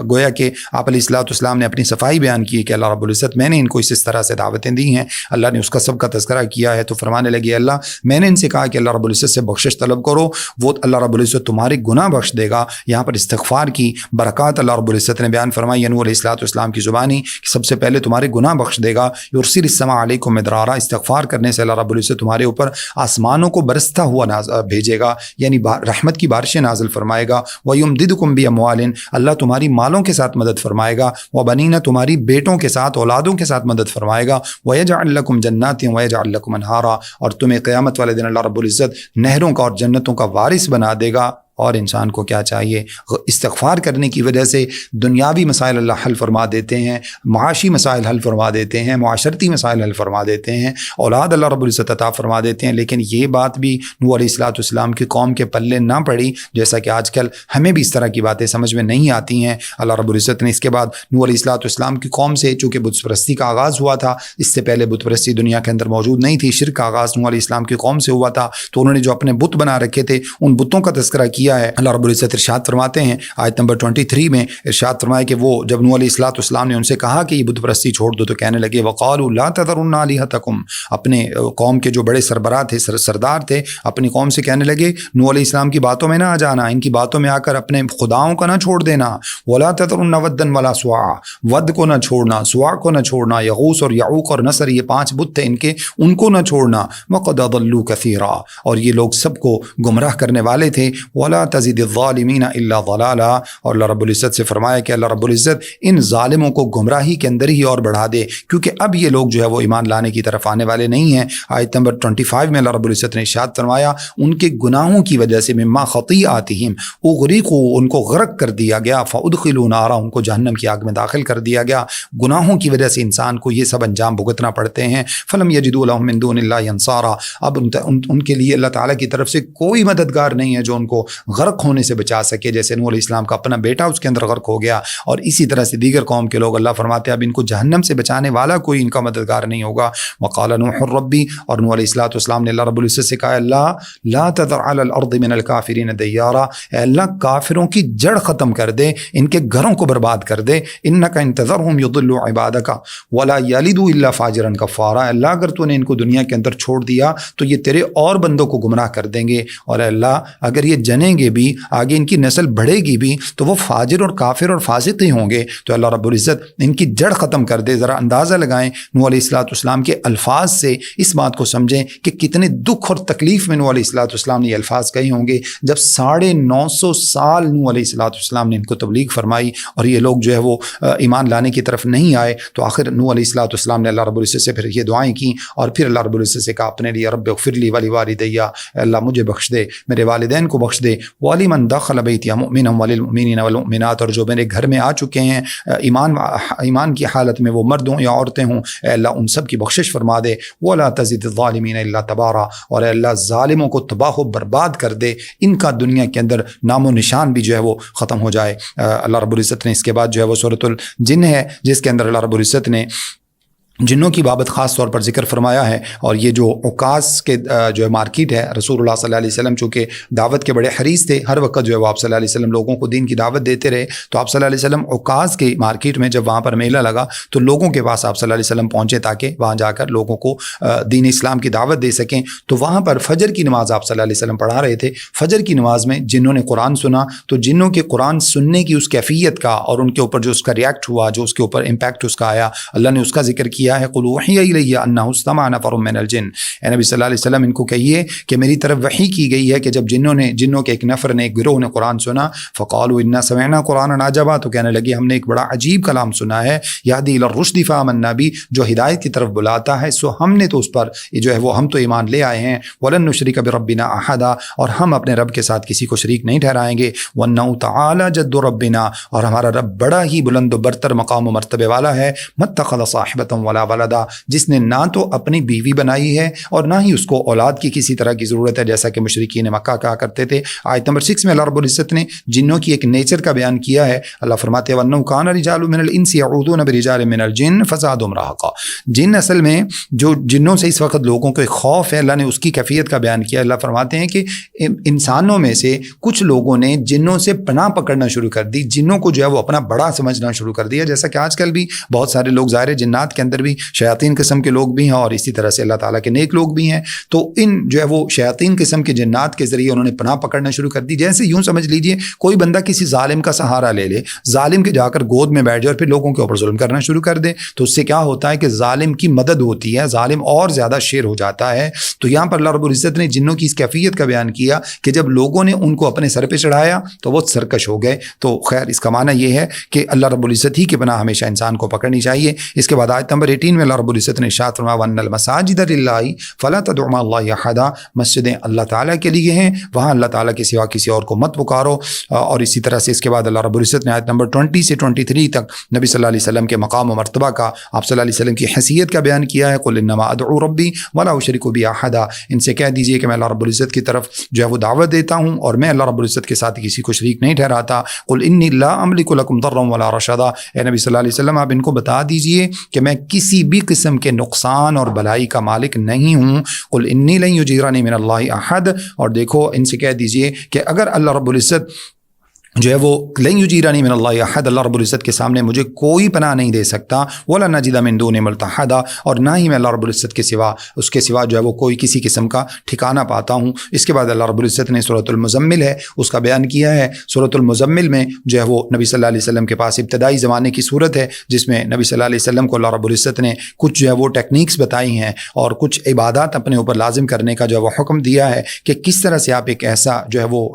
گویا کہ آپ علیہ السلام نے اپنی صفائی بیان کی کہ اللہ رب العزت میں نے ان کو اس طرح سے دعوتیں دی ہیں، اللہ نے اس کا سب کا تذکرہ کیا ہے۔ تو فرمانے لگے اللہ میں نے ان سے کہا کہ اللہ رب العزت سے بخشش طلب کرو، وہ اللہ رب العزت تمہارے گناہ بخش دے گا۔ یہاں پر استغفار کی برکات اللہ رب العزت نے بیان فرمائی نوح علیہ السلام کی زبانی کہ سب سے پہلے تمہارے گناہ بخش دے گا۔ یرسل السماء علیکم مدرارا، استغفار کرنے سے اللہ رب العزت تمہارے اوپر آسمانوں کو برستا ہوا بھیجے گا، یعنی رحمت کی بارشیں نازل فرمائے گا۔ وَيُمْدِدْكُمْ بِأَمْوَالٍ، اللہ تمہاری مالوں کے ساتھ مدد فرمائے گا، وَبَنِينَ تمہاری بیٹوں کے ساتھ اولادوں کے ساتھ مدد فرمائے گا، وَيَجْعَلْ لَكُمْ جَنَّاتٍ وَيَجْعَلْ لَكُمْ أَنْهَارًا، اور تمہیں قیامت والے دن اللہ رب العزت نہروں کا اور جنتوں کا وارث بنا دے گا۔ اور انسان کو کیا چاہیے؟ استغفار کرنے کی وجہ سے دنیاوی مسائل اللہ حل فرما دیتے ہیں، معاشی مسائل حل فرما دیتے ہیں، معاشرتی مسائل حل فرما دیتے ہیں، اولاد اللہ رب العزت عطا فرما دیتے ہیں۔ لیکن یہ بات بھی نوح علیہ السلام کی قوم کے پلے نہ پڑی، جیسا کہ آج کل ہمیں بھی اس طرح کی باتیں سمجھ میں نہیں آتی ہیں۔ اللہ رب العزت نے اس کے بعد نوح علیہ السلام کی قوم سے، چونکہ بت پرستی کا آغاز ہوا تھا، اس سے پہلے بت پرستی دنیا کے اندر موجود نہیں تھی، شرک کا آغاز نوح علیہ السلام کی قوم سے ہوا تھا، تو انہوں نے جو اپنے بت بنا رکھے تھے ان بتوں کا تذکرہ کیا ہے۔ اللہ رب العزت ارشاد فرماتے ہیں آیت نمبر 23 میں، ارشاد فرمایا کہ وہ جب نوح علیہ السلام نے ان سے کہا کہ یہ بت پرستی چھوڑ دو، تو کہنے لگے وقالوا لا تذرن آلہتکم، اپنے قوم کے جو بڑے سربراہ تھے، سردار تھے، اپنی قوم سے کہنے لگے نوح علیہ السلام کی باتوں میں نہ آ جانا، ان کی باتوں میں آ کر اپنے خداؤں کا نہ چھوڑ دینا۔ ولا تذرن ودا ولا سواع، ود کو نہ چھوڑنا، سواع کو نہ چھوڑنا، یغوث اور یعوق اور نصر، یہ 5 بت تھے ان کو نہ چھوڑنا۔ وقد اضلوا کثیرا، اور یہ لوگ سب کو گمراہ کرنے والے تھے۔ ولا تزد الظالمین الا ضلالا، اور اللہ رب العزت سے فرمایا کہ اللہ رب العزت ان ظالموں کو گمراہی کے اندر ہی اور بڑھا دے، کیونکہ اب یہ لوگ جو ہے وہ ایمان لانے کی طرف آنے والے نہیں ہیں۔ آیت نمبر 25 میں اللہ رب العزت نے ارشاد فرمایا ان کے گناہوں کی وجہ سے مما خطیئاتہم اغرقوا، ان کو غرق کر دیا گیا، فادخلوا نارا، ان کو جہنم کی آگ میں داخل کر دیا گیا۔ گناہوں کی وجہ سے انسان کو یہ سب انجام بھگتنا پڑتے ہیں۔ فلم یجدوا لهم من دون اللہ انصارا، اب ان کے لیے اللہ تعالیٰ کی طرف سے کوئی مددگار نہیں ہے جو ان کو غرق ہونے سے بچا سکے، جیسے نوح علیہ السلام کا اپنا بیٹا اس کے اندر غرق ہو گیا، اور اسی طرح سے دیگر قوم کے لوگ۔ اللہ فرماتے ہیں اب ان کو جہنم سے بچانے والا کوئی ان کا مددگار نہیں ہوگا۔ وقال نوح ربی، اور نوح علیہ السلام نے اللہ رب العزت سے کہا اللہ لا تذر علی الارض من الکافرین دیارا، اے اللہ کافروں کی جڑ ختم کر دے، ان کے گھروں کو برباد کر دے۔ انک ان تذرهم یضلوا عبادک ولا یلدوا الا فاجرا کفارا، اللہ اگر تو نے ان کو دنیا کے اندر چھوڑ دیا تو یہ تیرے اور بندوں کو گمراہ کر دیں گے، اور اے اللہ اگر یہ جنیں گے بھی، آگے ان کی نسل بڑھے گی بھی، تو وہ فاجر اور کافر اور فاسق ہی ہوں گے۔ تو اللہ رب العزت ان کی جڑ ختم کر دے۔ ذرا اندازہ لگائیں نوح علیہ السلام کے الفاظ سے اس بات کو سمجھیں کہ کتنے دکھ اور تکلیف میں نوح علیہ السلام نے یہ الفاظ کہے ہوں گے، جب 950 سال نوح علیہ السلام نے ان کو تبلیغ فرمائی اور یہ لوگ جو ہے وہ ایمان لانے کی طرف نہیں آئے، تو آخر نوح علیہ السلام نے اللہ رب العزت سے پھر یہ دعائیں کی، اور پھر اللہ رب العزت سے کہا اپنے لیے رب اغفر لی ولوالدی، اللہ مجھے بخش دے، میرے والدین کو بخش دے، ولمن دخل بیتی مؤمنا وللمؤمنین والمؤمنات، اور جو میرے گھر میں آ چکے ہیں ایمان کی حالت میں، وہ مرد ہوں یا عورتیں ہوں، اے اللہ ان سب کی بخشش فرما دے۔ ولا تزد الظالمین الا تبارا، اور اے اللہ ظالموں کو تباہ و برباد کر دے، ان کا دنیا کے اندر نام و نشان بھی جو ہے وہ ختم ہو جائے۔ اللہ رب العزت نے اس کے بعد جو ہے وہ سورۃ الجن ہے، جس کے اندر اللہ رب العزت نے جنوں کی بابت خاص طور پر ذکر فرمایا ہے، اور یہ جو عکاس کے جو ہے مارکیٹ ہے، رسول اللہ صلی اللہ علیہ وسلم چونکہ دعوت کے بڑے حریص تھے، ہر وقت جو ہے وہ آپ صلی اللہ علیہ وسلم لوگوں کو دین کی دعوت دیتے رہے، تو آپ صلی اللہ علیہ وسلم عکاس کے مارکیٹ میں جب وہاں پر میلہ لگا تو لوگوں کے پاس آپ صلی اللہ علیہ وسلم پہنچے تاکہ وہاں جا کر لوگوں کو دین اسلام کی دعوت دے سکیں۔ تو وہاں پر فجر کی نماز آپ صلی اللہ علیہ وسلم پڑھا رہے تھے۔ فجر کی نماز میں جنوں نے قرآن سنا، تو جنوں کے قرآن سننے کی اس کیفیت کا اور ان کے اوپر جو اس کا ریاکٹ ہوا، جو اس کے اوپر امپیکٹ اس کا آیا، اللہ نے اس کا ذکر کیا ہے۔ قل اوحی الی انہ استمع نفر من الجن، اے نبی صلی اللہ علیہ وسلم ان کو کہیے کہ میری طرف وحی کی گئی ہے کہ جب جنوں کے ایک نفر نے، ایک گروہ نے قرآن سنا، فقالوا انا سمعنا قرآنا عجبا، تو کہنے لگے ہم نے ایک بڑا عجیب کلام سنا ہے، یہدی الی الرشد فآمنا بہ، جو ہدایت کی طرف بلاتا ہے، سو ہم نے تو اس پر جو ہے وہ ہم تو ایمان لے آئے ہیں۔ ولن نشرک بربنا احدا، اور ہم اپنے رب کے ساتھ کسی کو شریک نہیں ٹھہرائیں گے۔ وانہ تعالی جد ربنا، اور ہمارا رب بڑا ہی بلند و برتر مقام و مرتبے والا ہے۔ متخذ صاحبۃ ولا ولدا، جس نے نہ تو اپنی بیوی بنائی ہے اور نہ ہی اس کو اولاد کی کسی طرح کی ضرورت ہے، جیسا کہ مشرکین مکہ کہا کرتے تھے۔ آیت نمبر 6 میں اللہ رب العزت نے جنوں کی ایک نیچر کا بیان کیا ہے۔ اللہ فرماتے ہیں وَأَنَّهُ كَانَ رِجَالٌ مِّنَ الْإِنسِ يَعُوذُونَ بِرِجَالٍ مِّنَ الْجِنِّ فَزَادُهُمْ رَهَقًا، جن اصل میں جو جنوں سے اس وقت لوگوں کو ایک خوف ہے، اللہ نے اس کی کیفیت کا بیان کیا۔ اللہ فرماتے ہیں کہ انسانوں میں سے کچھ لوگوں نے جنوں سے پناہ پکڑنا شروع کر دی، جنوں کو جو ہے وہ اپنا بڑا سمجھنا شروع کر دیا، جیسا کہ آج کل بھی بہت سارے لوگ، ظاہر جنات کے اندر بھی شیاطین قسم کے لوگ بھی ہیں اور اسی طرح سے اللہ تعالیٰ کے نیک لوگ بھی ہیں، تو ان جو ہے وہ شیاطین قسم کے جنات کے ذریعے انہوں نے پناہ پکڑنا شروع کر دی۔ جیسے یوں سمجھ لیجئے کوئی بندہ کسی ظالم کا سہارا لے لے، ظالم کے جا کر گود میں بیٹھ جائے اور پھر لوگوں کے اوپر ظلم کرنا شروع کر دے، تو اس سے کیا ہوتا ہے کہ ظالم کی مدد ہوتی ہے، ظالم اور زیادہ شیر ہو جاتا ہے۔ تو یہاں پر اللہ رب العزت نے جنوں کی اس کیفیت کا بیان کیا کہ جب لوگوں نے ان کو اپنے سر پہ چڑھایا تو وہ سرکش ہو گئے۔ تو خیر اس کا معنی یہ ہے کہ اللہ رب العزت ہی کی پناہ ہمیشہ انسان کو پکڑنی چاہیے۔ اس کے بعد آیت نمبر 18 میں اللہ رب العزت نے ارشاد فرمایا وَأَنَّ الْمَسَاجِدَ لِلَّهِ فَلَا تَدْعُوا مَعَ اللَّهِ أَحَدًا، مسجدیں اللہ تعالیٰ کے لیے ہیں، وہاں اللہ تعالیٰ کے سوا کسی اور کو مت پکارو۔ اور اسی طرح سے اس کے بعد اللہ رب العزت نے آیت نمبر 20 سے 23 تک نبی صلی اللہ علیہ وسلم کے مقام و مرتبہ کا، آپ صلی اللہ علیہ وسلم کی حیثیت کا بیان کیا ہے۔ قُلْ إِنَّمَا أَدْعُو رَبِّي وَلَا أُشْرِكُ بِهِ أَحَدًا، ان سے کہہ دیجئے کہ میں اللہ رب العزت کی طرف جو ہے وہ دعوت دیتا ہوں اور میں اللہ رب العزت کے ساتھ کسی کو شریک نہیں ٹھہراتا۔ قُلْ إِنِّي لَا أَمْلِكُ لَكُمْ ضَرًّا وَلَا رَشَدًا، اے نبی صلی اللہ علیہ وسلم آپ ان کو بتا دیجئے کہ میں کسی بھی قسم کے نقصان اور بھلائی کا مالک نہیں ہوں۔ قُلْ إِنِّي لَن يُجِيرَنِي مِنَ اللَّهِ أَحَدٌ، اور دیکھو ان سے کہہ دیجئے کہ اگر اللہ رب العزت جو ہے وہ لن یجیرنی من اللہ احد، اللہ رب العزت کے سامنے مجھے کوئی پناہ نہیں دے سکتا، ولا نجد من دون ملتحدا، اور نہ ہی میں اللہ رب العزت کے سوا اس کے سوا جو ہے وہ کوئی کسی قسم کا ٹھکانہ پاتا ہوں۔ اس کے بعد اللہ رب العزت نے سورۃ المزمل ہے اس کا بیان کیا ہے۔ سورۃ المزمل میں جو ہے وہ نبی صلی اللہ علیہ وسلم کے پاس ابتدائی زمانے کی صورت ہے جس میں نبی صلی اللہ علیہ وسلم کو اللہ رب العزت نے کچھ جو ہے وہ ٹیکنیکس بتائی ہیں اور کچھ عبادات اپنے اوپر لازم کرنے کا جو ہے وہ حکم دیا ہے کہ کس طرح سے آپ ایک ایسا جو ہے وہ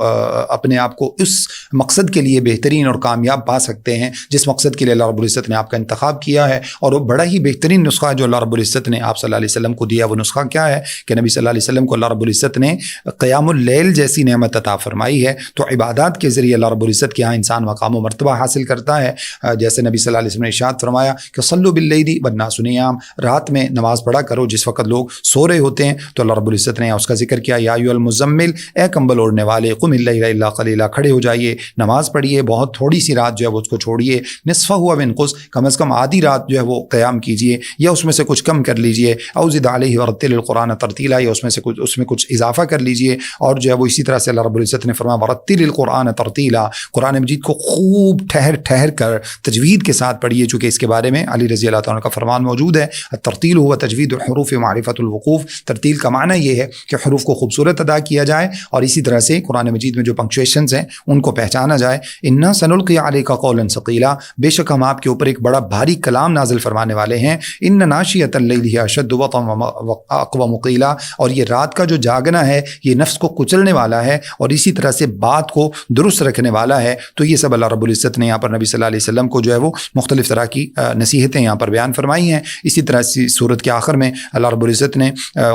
اپنے آپ کو اس مقصد کے لیے بہترین اور کامیاب پا سکتے ہیں جس مقصد کے لیے اللہ رب العزت نے آپ کا انتخاب کیا ہے۔ اور وہ بڑا ہی بہترین نسخہ جو اللہ رب العزت نے آپ صلی اللہ علیہ وسلم کو دیا، وہ نسخہ کیا ہے کہ نبی صلی اللہ علیہ وسلم کو اللہ رب العزت نے قیام اللیل جیسی نعمت عطا فرمائی ہے۔ تو عبادات کے ذریعے اللہ رب العزت کے ہاں انسان مقام و مرتبہ حاصل کرتا ہے۔ جیسے نبی صلی اللہ علیہ وسلم نے ارشاد فرمایا کہ صلوا باللیل والناس نیام، رات میں نماز پڑھا کرو جس وقت لوگ سو رہے ہوتے ہیں۔ تو اللہ رب العزت نے اس کا ذکر کیا، یا ایھا المزمل، اے کمبل اوڑھنے والے، قم اللیل الا قلیلا، کھڑے ہو جائیے، نماز پڑھیے، بہت تھوڑی سی رات جو ہے وہ اس کو چھوڑیے، نصفہ ہوا وانقص، کم از کم آدھی رات جو ہے وہ قیام کیجیے یا اس میں سے کچھ کم کر لیجیے، او زد علیہ ورتل القرآن ترتیلا، یا اس میں کچھ اضافہ کر لیجیے۔ اور جو ہے وہ اسی طرح سے اللہ رب العزت نے فرمایا ورتل القرآن ترتیلا، قرآن مجید کو خوب ٹھہر ٹھہر کر تجوید کے ساتھ پڑھیے، چونکہ اس کے بارے میں علی رضی اللہ تعالیٰ کا فرمان موجود ہے، الترتیل ہوا تجوید الحروف معرفت الوقوف، ترتیل کا معنی یہ ہے کہ حروف کو خوبصورت ادا کیا جائے اور اسی طرح سے قرآن مجید میں جو پنکچویشنز ہیں ان کو پہچانا جائے۔ انا سنلقی علیک قولا ثقیلا، بے شک ہم آپ کے اوپر ایک بڑا بھاری کلام نازل فرمانے والے ہیں۔ ان ناشئۃ اللیل ہی اشد وطئا واقوم قیلا، اور یہ رات کا جو جاگنا ہے یہ نفس کو کچلنے والا ہے اور اسی طرح سے بات کو درست رکھنے والا ہے۔ تو یہ سب اللہ رب العزت نے یہاں پر نبی صلی اللہ علیہ وسلم کو جو ہے وہ مختلف طرح کی نصیحتیں یہاں پر بیان فرمائی ہیں۔ اسی طرح سے سورت کے آخر میں اللہ رب العزت نے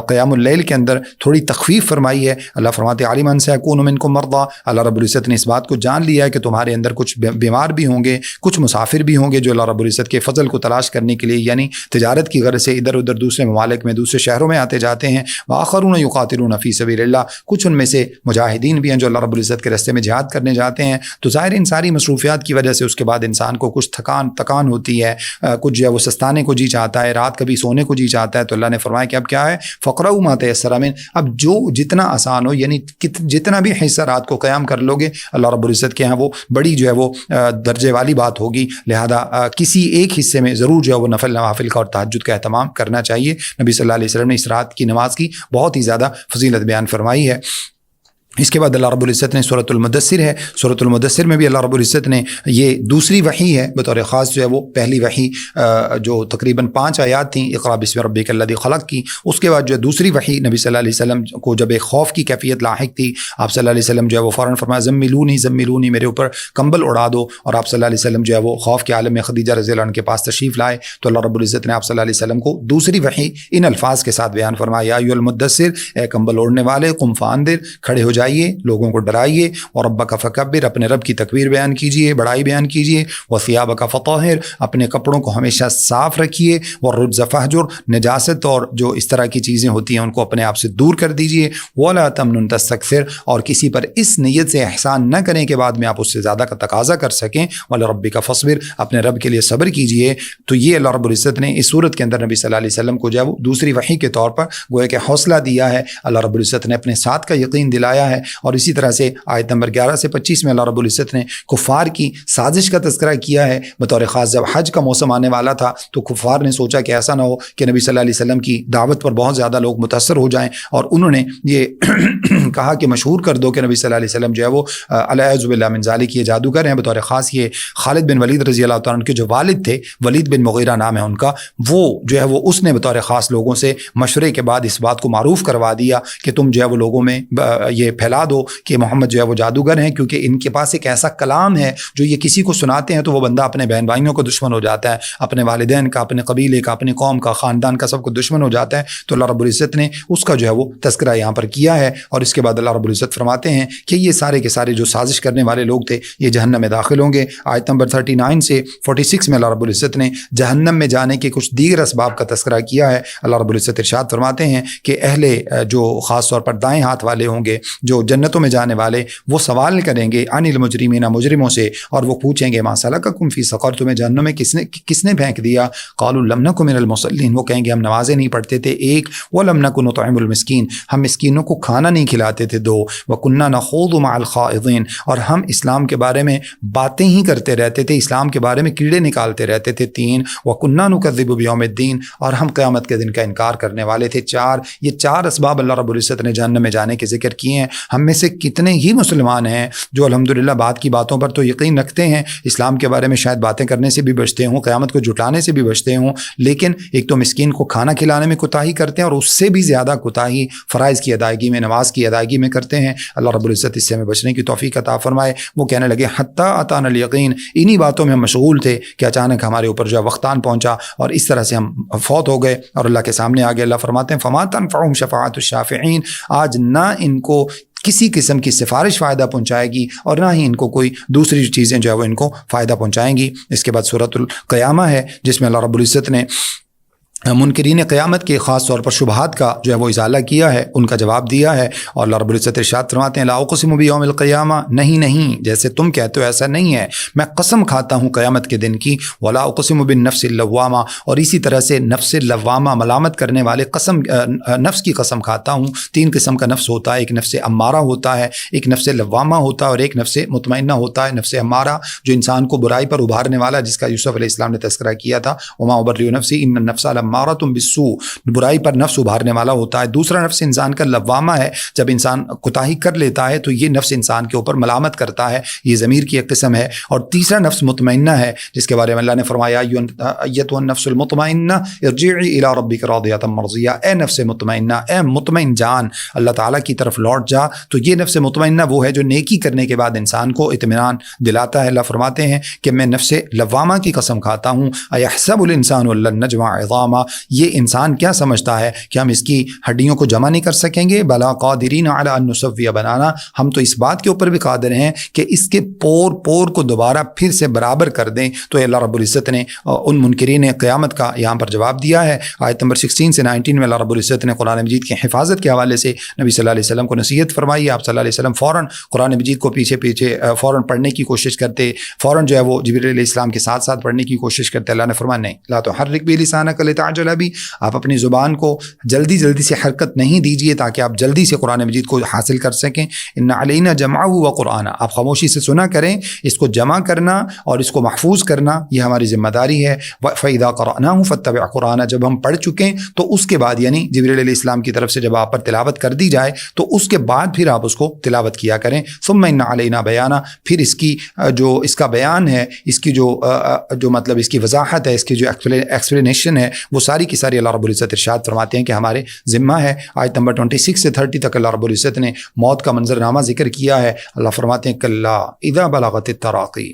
قیام اللیل کے اندر تھوڑی تخفیف فرمائی ہے۔ اللہ فرماتے ہیں عالم ان سیکون منکم مرضی، اللہ رب العزت نے اس بات کو جان لیا ہے کہ تمہارے اندر کچھ بیمار بھی ہوں گے، کچھ مسافر بھی ہوں گے جو اللہ رب العزت کے فضل کو تلاش کرنے کے لیے یعنی تجارت کی غرض سے ادھر ادھر دوسرے ممالک میں دوسرے شہروں میں آتے جاتے ہیں۔ وآخرون یقاتلون فی سبیل اللہ، کچھ ان میں سے مجاہدین بھی ہیں جو اللہ رب العزت کے راستے میں جہاد کرنے جاتے ہیں۔ تو ظاہر ان ساری مصروفیات کی وجہ سے اس کے بعد انسان کو کچھ تکان ہوتی ہے، کچھ جو ہے وہ سستانے کو جی چاہتا ہے، رات کبھی سونے کو جی چاہتا ہے۔ تو اللہ نے فرمایا کہ اب کیا ہے، فقرؤوا ما تیسر من، اب جو جتنا آسان ہو یعنی جتنا بھی حصہ رات کو قیام کر لوگے اللہ رب العزت کے ہاں وہ بڑی جو ہے وہ درجے والی بات ہوگی، لہذا کسی ایک حصے میں ضرور جو ہے وہ نفل نوافل کا اور تہجد کا اہتمام کرنا چاہیے۔ نبی صلی اللہ علیہ وسلم نے اس رات کی نماز کی بہت ہی زیادہ فضیلت بیان فرمائی ہے۔ اس کے بعد اللہ رب العزت نے سورۃ المدثر ہے، سورۃ المدثر میں بھی اللہ رب العزت نے یہ دوسری وحی ہے بطور خاص جو ہے وہ پہلی وحی جو تقریباً 5 آیات تھیں اقرأ بسم ربک الذی خلق کی، اس کے بعد جو ہے دوسری وحی نبی صلی اللہ علیہ وسلم کو جب ایک خوف کی کیفیت لاحق تھی، آپ صلی اللہ علیہ وسلم جو ہے وہ فوراً فرمایا زملونی زملونی، میرے اوپر کمبل اڑا دو، اور آپ صلی اللہ علیہ وسلم جو ہے وہ خوف کے عالم میں خدیجہ رضی اللہ عنہ کے پاس تشریف لائے تو اللہ رب العزت نے آپ صلی اللہ علیہ وسلم کو دوسری وحی ان الفاظ کے ساتھ بیان فرمایا، یا ایھا المدثر، اے کمبل اوڑھنے والے، قم فانذر، کھڑے ہو جائیے، لوگوں کو ڈرائیے، اور ربک فکبر، اپنے رب کی تکبیر بیان کیجیے، بڑائی بیان کیجیے، وثیابک فطہر، اپنے کپڑوں کو ہمیشہ صاف رکھیے، والرجز فہجر، نجاست اور جو اس طرح کی چیزیں ہوتی ہیں ان کو اپنے آپ سے دور کر دیجیے، ولا تمنن تستکثر، اور کسی پر اس نیت سے احسان نہ کریں کہ بعد میں آپ اس سے زیادہ کا تقاضا کر سکیں، ولربک فاصبر، اپنے رب کے لیے صبر کیجیے۔ تو یہ اللہ رب العزت نے اس صورت کے اندر نبی صلی اللہ علیہ وسلم کو جو ہے وہ دوسری وحی کے طور پر گویا کہ حوصلہ دیا ہے، اللہ رب العزت نے اپنے ساتھ کا یقین دلایا ہے۔ اور اسی طرح سے آیت نمبر 11 سے 25 میں اللہ رب العزت نے کفار کی سازش کا تذکرہ کیا ہے بطور خاص۔ جب حج کا موسم آنے والا تھا تو کفار نے سوچا کہ ایسا نہ ہو کہ نبی صلی اللہ علیہ وسلم کی دعوت پر بہت زیادہ لوگ متاثر ہو جائیں، اور انہوں نے یہ کہا کہ مشہور کر دو کہ نبی صلی اللہ علیہ وسلم جو ہے وہ الیاذ باللہ من ذالک یہ جادوگر ہیں۔ بطور خاص یہ خالد بن ولید رضی اللہ تعالیٰ عنہ کے جو والد تھے، ولید بن مغیرہ نام ہے ان کا، وہ جو ہے وہ اس نے بطور خاص لوگوں سے مشورے کے بعد اس بات کو معروف کروا دیا کہ تم جو ہے وہ لوگوں میں یہ پھیلا دو کہ محمد جو ہے وہ جادوگر ہیں، کیونکہ ان کے پاس ایک ایسا کلام ہے جو یہ کسی کو سناتے ہیں تو وہ بندہ اپنے بہن بھائیوں کو دشمن ہو جاتا ہے، اپنے والدین کا، اپنے قبیلے کا، اپنی قوم کا، خاندان کا، سب کو دشمن ہو جاتا ہے۔ تو اللہ رب العزت نے اس کا جو ہے وہ تذکرہ یہاں پر کیا ہے، اور اس کے بعد اللہ رب العزت فرماتے ہیں کہ یہ سارے کے سارے جو سازش کرنے والے لوگ تھے یہ جہنم میں داخل ہوں گے۔ آیت نمبر 39 سے 46 میں اللہ رب العزت نے جہنم میں جانے کے کچھ دیگر اسباب کا تذکرہ کیا ہے۔ اللہ رب العزت ارشاد فرماتے ہیں کہ اہل جو خاص طور پر دائیں ہاتھ والے ہوں گے، جو جنتوں میں جانے والے، وہ سوال کریں گے عن المجرمین، مجرموں سے، اور وہ پوچھیں گے ما سلککم فی سقر، تمہیں جہنم میں کس نے پھینک دیا؟ قالوا لم نک من المصلین، وہ کہیں گے ہم نمازیں نہیں پڑھتے تھے، ایک ولم نک نطعم المسکین، ہم مسکینوں کو کھانا نہیں کھلاتے تھے، دو وکنا نخوض مع الخائضین، اور ہم اسلام کے بارے میں باتیں ہی کرتے رہتے تھے، اسلام کے بارے میں کیڑے نکالتے رہتے تھے، تین وکنا نکذب بیوم الدین، اور ہم قیامت کے دن کا انکار کرنے والے تھے، چار۔ یہ چار اسباب اللہ رب العزت نے جہنم میں جانے کے ذکر کیے ہیں۔ ہم میں سے کتنے ہی مسلمان ہیں جو الحمدللہ بات کی باتوں پر تو یقین رکھتے ہیں، اسلام کے بارے میں شاید باتیں کرنے سے بھی بچتے ہوں، قیامت کو جھٹلانے سے بھی بچتے ہوں، لیکن ایک تو مسکین کو کھانا کھلانے میں کوتاہی کرتے ہیں، اور اس سے بھی زیادہ کوتاہی فرائض کی ادائیگی میں، نماز کی ادائیگی میں کرتے ہیں۔ اللہ رب العزت اس سے ہمیں بچنے کی توفیق عطا فرمائے۔ وہ کہنے لگے حتی اتانا الیقین، انہی باتوں میں ہم مشغول تھے کہ اچانک ہمارے اوپر جو وقتان پہنچا اور اس طرح سے ہم فوت ہو گئے اور اللہ کے سامنے آ گئے۔ اللہ فرماتے ہیں فما تنفعهم شفاعت الشافعین، آج نہ ان کو کسی قسم کی سفارش فائدہ پہنچائے گی اور نہ ہی ان کو کوئی دوسری چیزیں جو ہے وہ ان کو فائدہ پہنچائیں گی۔ اس کے بعد سورۃ القیامہ ہے جس میں اللہ رب العزت نے منکرین قیامت کے خاص طور پر شبہات کا جو ہے وہ ازالہ کیا ہے، ان کا جواب دیا ہے، اور اللہ رب العزت ارشاد فرماتے ہیں لا اقسم بیوم القیامہ، نہیں جیسے تم کہتے ہو ایسا نہیں ہے، میں قسم کھاتا ہوں قیامت کے دن کی، ولا اقسم بالنفس اللوامہ، اور اسی طرح سے نفس لوامہ ملامت کرنے والے نفس کی قسم کھاتا ہوں۔ تین قسم کا نفس ہوتا ہے، ایک نفس امارہ ہوتا ہے، ایک نفس لوامہ ہوتا ہے، اور ایک نفس مطمئنہ ہوتا ہے۔ نفس امارہ جو انسان کو برائی پر ابھارنے والا، جس کا یوسف علیہ السلام نے تذکرہ کیا تھا، وما ابرئ نفسی ان النفس لامارۃ بالسوء، برائی پر نفس ابھارنے والا ہوتا ہے۔ دوسرا نفس انسان کا لوامہ ہے، جب انسان کوتاہی کر لیتا ہے تو یہ نفس انسان کے اوپر ملامت کرتا ہے، یہ ضمیر کی ایک قسم ہے۔ اور تیسرا نفس مطمئنہ ہے، جس کے بارے میں اللہ نے فرمایا ایتها النفس المطمئنہ ارجعی الی ربک راضیۃ مرضیہ، اے نفس مطمئنہ، اے مطمئن جان، اللہ تعالیٰ کی طرف لوٹ جا۔ تو یہ نفس مطمئنہ وہ ہے جو نیکی کرنے کے بعد انسان کو اطمینان دلاتا ہے۔ اللہ فرماتے ہیں کہ میں نفس لوامہ کی قسم کھاتا ہوں، ایحسب الانسان ان لن نجمع عظامہ، یہ انسان کیا سمجھتا ہے کہ ہم اس کی ہڈیوں کو جمع نہیں کر سکیں گے؟ بلا قادرین علی ان نسوی بنانا، ہم تو اس بات کے اوپر بھی قادر ہیں کہ اس کے پور کو دوبارہ پھر سے برابر کر دیں۔ تو اللہ رب العزت نے ان منکرین قیامت کا یہاں پر جواب دیا ہے۔ آیت نمبر 16 سے 19 میں اللہ رب العزت نے قرآن مجید کی حفاظت کے حوالے سے نبی صلی اللہ علیہ وسلم کو نصیحت فرمائی۔ آپ صلی اللہ علیہ وسلم فوراً قرآن مجید کو پیچھے فوراً پڑھنے کی کوشش کرتے، فوراً جو ہے وہ جبریل علیہ السلام کے ساتھ پڑھنے کی کوشش کرتے۔ اللہ نے فرمایا نہیں، لا تحرک بہ لسانک لتعجل بہ، آپ اپنی زبان کو جلدی سے حرکت نہیں دیجیے تاکہ آپ جلدی سے قرآن مجید کو حاصل کر سکیں۔ ان علینا جمعہ و قرآن، آپ خاموشی سے سنا کریں، اس کو جمع کرنا اور اس کو محفوظ کرنا یہ ہماری ذمہ داری ہے۔ فَإِذَا قَرَأْنَاهُ فَاتَّبِعْ قُرْآنَهُ، جب ہم پڑھ چکیں تو اس کے بعد یعنی جبریل علیہ السلام کی طرف سے جب آپ پر تلاوت کر دی جائے تو اس کے بعد پھر آپ اس کو تلاوت کیا کریں۔ ثُمَّ إِنَّ عَلَيْنَا بَيَانًا، پھر اس کا بیان ہے، اس کی جو مطلب اس کی وضاحت ہے، اس کی جو ایکسپلینیشن ہے، وہ ساری کی ساری اللہ رب العزت ارشاد فرماتے ہیں کہ ہمارے ذمہ ہے۔ آیت نمبر 26 سے 30 تک اللہ رب العزت نے موت کا منظرنامہ ذکر کیا ہے۔ اللہ فرماتے ہیں کلا اذا بلغت التراقی،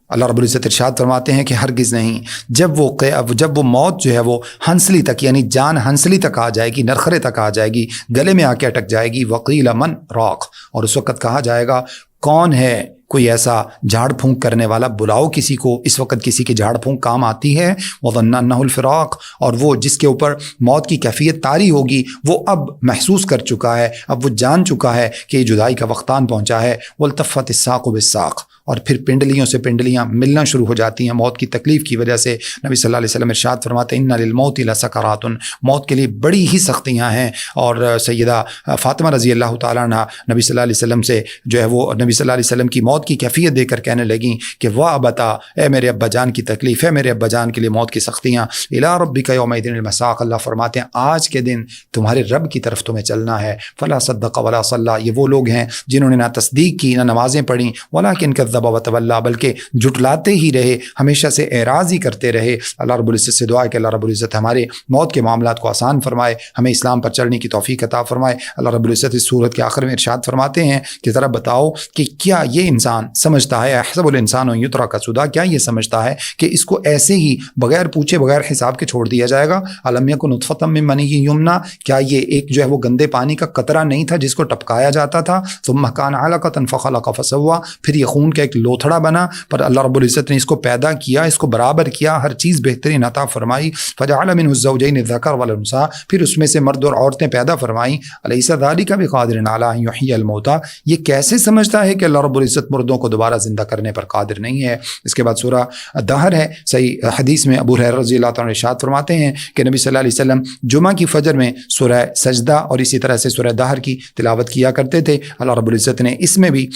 اللہ رب العزت ارشاد فرماتے ہیں کہ ہرگز نہیں، جب وہ موت جو ہے وہ ہنسلی تک یعنی جان ہنسلی تک آ جائے گی، نرخرے تک آ جائے گی، گلے میں آ کے اٹک جائے گی، وقیل من راق، اور اس وقت کہا جائے گا کون ہے کوئی ایسا جھاڑ پھونک کرنے والا، بلاؤ کسی کو، اس وقت کسی کی جھاڑ پھونک کام آتی ہے۔ وظن انہ الفراق، اور وہ جس کے اوپر موت کی کیفیت طاری ہوگی وہ اب محسوس کر چکا ہے، اب وہ جان چکا ہے کہ یہ جدائی کا وقتان پہنچا ہے۔ والتفت الساق بالساق، اور پھر پنڈلیوں سے پنڈلیاں ملنا شروع ہو جاتی ہیں موت کی تکلیف کی وجہ سے۔ نبی صلی اللہ علیہ وسلم ارشاد فرماتے ہیں ان للموت لسکرات، موت کے لیے بڑی ہی سختیاں ہیں۔ اور سیدہ فاطمہ رضی اللہ تعالیٰ عنہ نبی صلی اللہ علیہ وسلم سے جو ہے وہ نبی صلی اللہ علیہ وسلم کی موت موت کی کیفیت دے کر کہنے لگیں کہ واہ ابتا، اے میرے ابا جان کی تکلیف ہے، میرے ابا جان کے لیے موت کی سختیاں، الی ربک یومئذ المساق، اللہ فرماتے ہیں آج کے دن تمہارے رب کی طرف تمہیں چلنا ہے۔ فلا صدق ولا صلی، یہ وہ لوگ ہیں جنہوں نے نہ تصدیق کی نہ نمازیں پڑھیں، ولکن کذب وتولی، بلکہ جھٹلاتے ہی رہے، ہمیشہ سے اعراض ہی کرتے رہے۔ اللہ رب العزت سے دعا ہے کہ اللہ رب العزت ہمارے موت کے معاملات کو آسان فرمائے، ہمیں اسلام پر چلنے کی توفیق عطا فرمائے۔ اللہ رب العزت اس سورت کے آخر میں ارشاد فرماتے ہیں کہ ذرا بتاؤ کہ کیا یہ انسان سمجھتا ہے، احسب الانسان ان یترک سدی، کیا یہ سمجھتا ہے کہ اس کو ایسے ہی بغیر پوچھے بغیر حساب کے چھوڑ دیا جائے گا؟ الم یکن نطفۃ من منی یمنی، کیا یہ ایک جو ہے وہ گندے پانی کا قطرہ نہیں تھا جس کو ٹپکایا جاتا تھا؟ ثم کان علقۃ فخلق فسوی، پھر یہ خون کا ایک لوتھڑا بنا، پر اللہ رب العزت نے اس کو پیدا کیا، اس کو برابر کیا، ہر چیز بہترین عطا فرمائی۔ فجعل منه الزوجین الذکر والانثی، پھر اس میں سے مرد اور عورتیں پیدا فرمائیں۔ الیس ذلک بقادر علی ان یحیی الموتى، یہ کیسے سمجھتا ہے کہ اللہ رب العزت مردوں کو دوبارہ زندہ کرنے پر قادر نہیں ہے؟ اس کے بعد سورہ دہر ہے، صحیح حدیث میں ابو ہریرہ رضی اللہ تعالیٰ عنہ ارشاد فرماتے ہیں کہ نبی صلی اللہ علیہ وسلم جمعہ کی فجر میں سورہ سجدہ اور اسی طرح سے سورہ دہر کی تلاوت کیا کرتے تھے۔ اللہ رب العزت نے اس میں بھی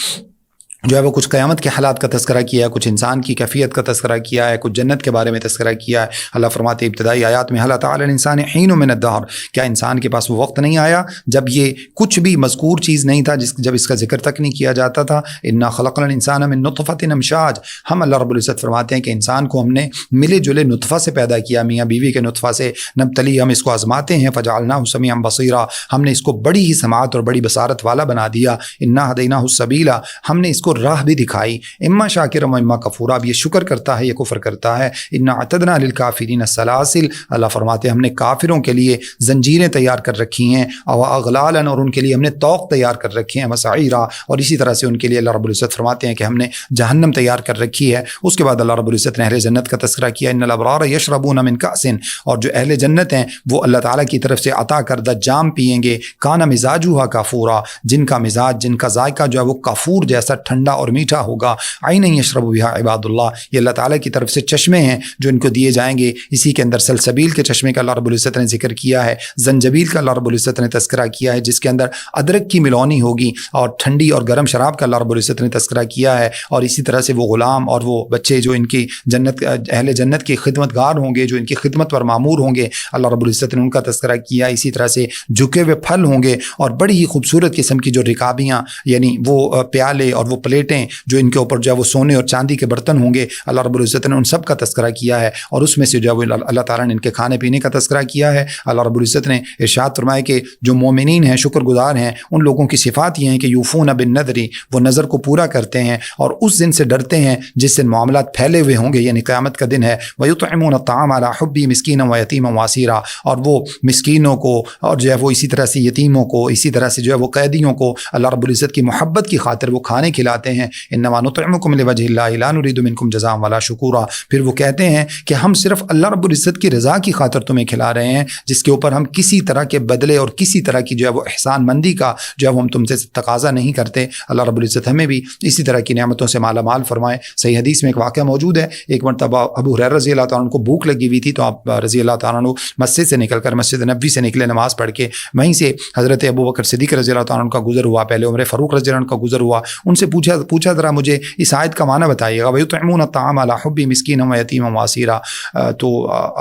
جو ہے وہ کچھ قیامت کے حالات کا تذکرہ کیا ہے، کچھ انسان کی کیفیت کا تذکرہ کیا ہے، کچھ جنت کے بارے میں تذکرہ کیا ہے۔ اللہ فرماتے ابتدائی آیات میں، هل أتى على الإنسان حين من الدهر، کیا انسان کے پاس وہ وقت نہیں آیا جب یہ کچھ بھی مذکور چیز نہیں تھا، جب اس کا ذکر تک نہیں کیا جاتا تھا؟ انا خلقنا الانسان من نطفة امشاج، ہم اللہ رب العزت فرماتے ہیں کہ انسان کو ہم نے ملے جلے نطفہ سے پیدا کیا، میاں بیوی کے نطفہ سے، نبتلی، ہم اس کو آزماتے ہیں، فجعلناه سمیعا بصیرا، ہم نے اس کو بڑی ہی سماعت اور بڑی بصارت والا بنا دیا، انا هدیناه السبیل، ہم نے اس کو راہ بھی دکھائی، اما شاکر و اما کفورا، اب یہ شکر کرتا ہے، یہ کفر کرتا ہے۔ انا اعتدنا للکافرین السلاسل، اللہ فرماتے ہیں ہم نے کافروں کے لیے زنجیریں تیار کر رکھی ہیں، او اغلالا، اور ان کے لیے ہم نے طوق تیار کر رکھے ہیں، وسعیرا، اور اسی طرح سے ان کے لیے اللہ رب العزت فرماتے ہیں کہ ہم نے جہنم تیار کر رکھی ہے۔ اس کے بعد اللہ رب العزت نے اہل جنت کا تذکرہ کیا، ان الابرار یشربون من کأس، اور جو اہل جنت ہیں وہ اللہ تعالیٰ کی طرف سے عطا کردہ جام پئیں گے، کان مزاجها کافورا، جن کا مزاج، جن کا ذائقہ جو ہے وہ کافور جیسا ٹھنڈا اور میٹھا ہوگا۔ عین یشرب بها عباد اللہ، یہ اللہ تعالیٰ کی طرف سے چشمے ہیں جو ان کو دیے جائیں گے۔ اسی کے اندر سلسبیل کے چشمے کا اللہ رب العزت نے ذکر کیا ہے، زنجبیل کا اللہ رب العزت نے تذکرہ کیا ہے جس کے اندر ادرک کی ملونی ہوگی، اور ٹھنڈی اور گرم شراب کا اللہ رب العزت نے تذکرہ کیا ہے، اور اسی طرح سے وہ غلام اور وہ بچے جو ان کی جنت، اہل جنت کے خدمت گار ہوں گے، جو ان کی خدمت پر معمور ہوں گے، اللہ رب العزت نے ان کا تذکرہ کیا۔ اسی طرح سے جھکے ہوئے پھل ہوں گے، اور بڑی ہی خوبصورت قسم کی جو رکابیاں، یعنی وہ پیالے اور وہ پلیٹیں جو ان کے اوپر جو ہے وہ سونے اور چاندی کے برتن ہوں گے، اللہ رب العزت نے ان سب کا تذکرہ کیا ہے، اور اس میں سے جو ہے وہ اللہ تعالیٰ نے ان کے کھانے پینے کا تذکرہ کیا ہے۔ اللہ رب العزت نے ارشاد فرمایا کہ جو مومنین ہیں، شکر گزار ہیں، ان لوگوں کی صفات یہ ہیں کہ یوفون بالنذر، وہ نظر کو پورا کرتے ہیں، اور اس دن سے ڈرتے ہیں جس دن معاملات پھیلے ہوئے ہوں گے، یعنی قیامت کا دن ہے۔ وَيُطْعِمُونَ الطَّعَامَ عَلَىٰ حُبِّهِ مِسْكِينًا وَيَتِيمًا وَأَسِيرًا، اور وہ مسکینوں کو اور جو ہے وہ اسی طرح سے یتیموں کو، اسی طرح سے جو ہے وہ قیدیوں کو اللہ رب العزت کی محبت کی خاطر وہ کھانے کھلاتے ہیں۔ انما نطعمکم لوجہ اللہ لا نريد منکم جزاء ولا شکورا، پھر وہ کہتے ہیں کہ ہم صرف اللہ رب العزت کی رضا کی خاطر تمہیں کھلا رہے ہیں، جس کے اوپر ہم کسی طرح کے بدلے اور کسی طرح کی جو ہے وہ احسان مندی کا جو ہے وہ ہم تم سے تقاضا نہیں کرتے۔ اللہ رب العزت ہمیں بھی اسی طرح کی نعمتوں سے مالا مال فرمائے۔ صحیح حدیث میں ایک واقعہ موجود ہے، ایک مرتبہ ابو ہریرہ رضی اللہ تعالیٰ عنہ کو بھوک لگی ہوئی تھی، تو آپ رضی اللہ تعالیٰ عنہ مسجد سے نکل کر مسجد نبوی سے نکلے نماز پڑھ کے، وہیں سے حضرت ابو بکر صدیق رضی اللہ تعالیٰ عنہ کا گزر ہوا، پہلے عمر فاروق رضی اللہ عنہ کا گزر ہوا، ان سے پوچھا ذرا مجھے اس آیت کا معنی بتائیے گا، وَيُطْعِمُونَ الطَّعَامَ عَلَىٰ حُبِّهِ مِسْكِينًا وَيَتِيمًا وَأَسِيرًا، تو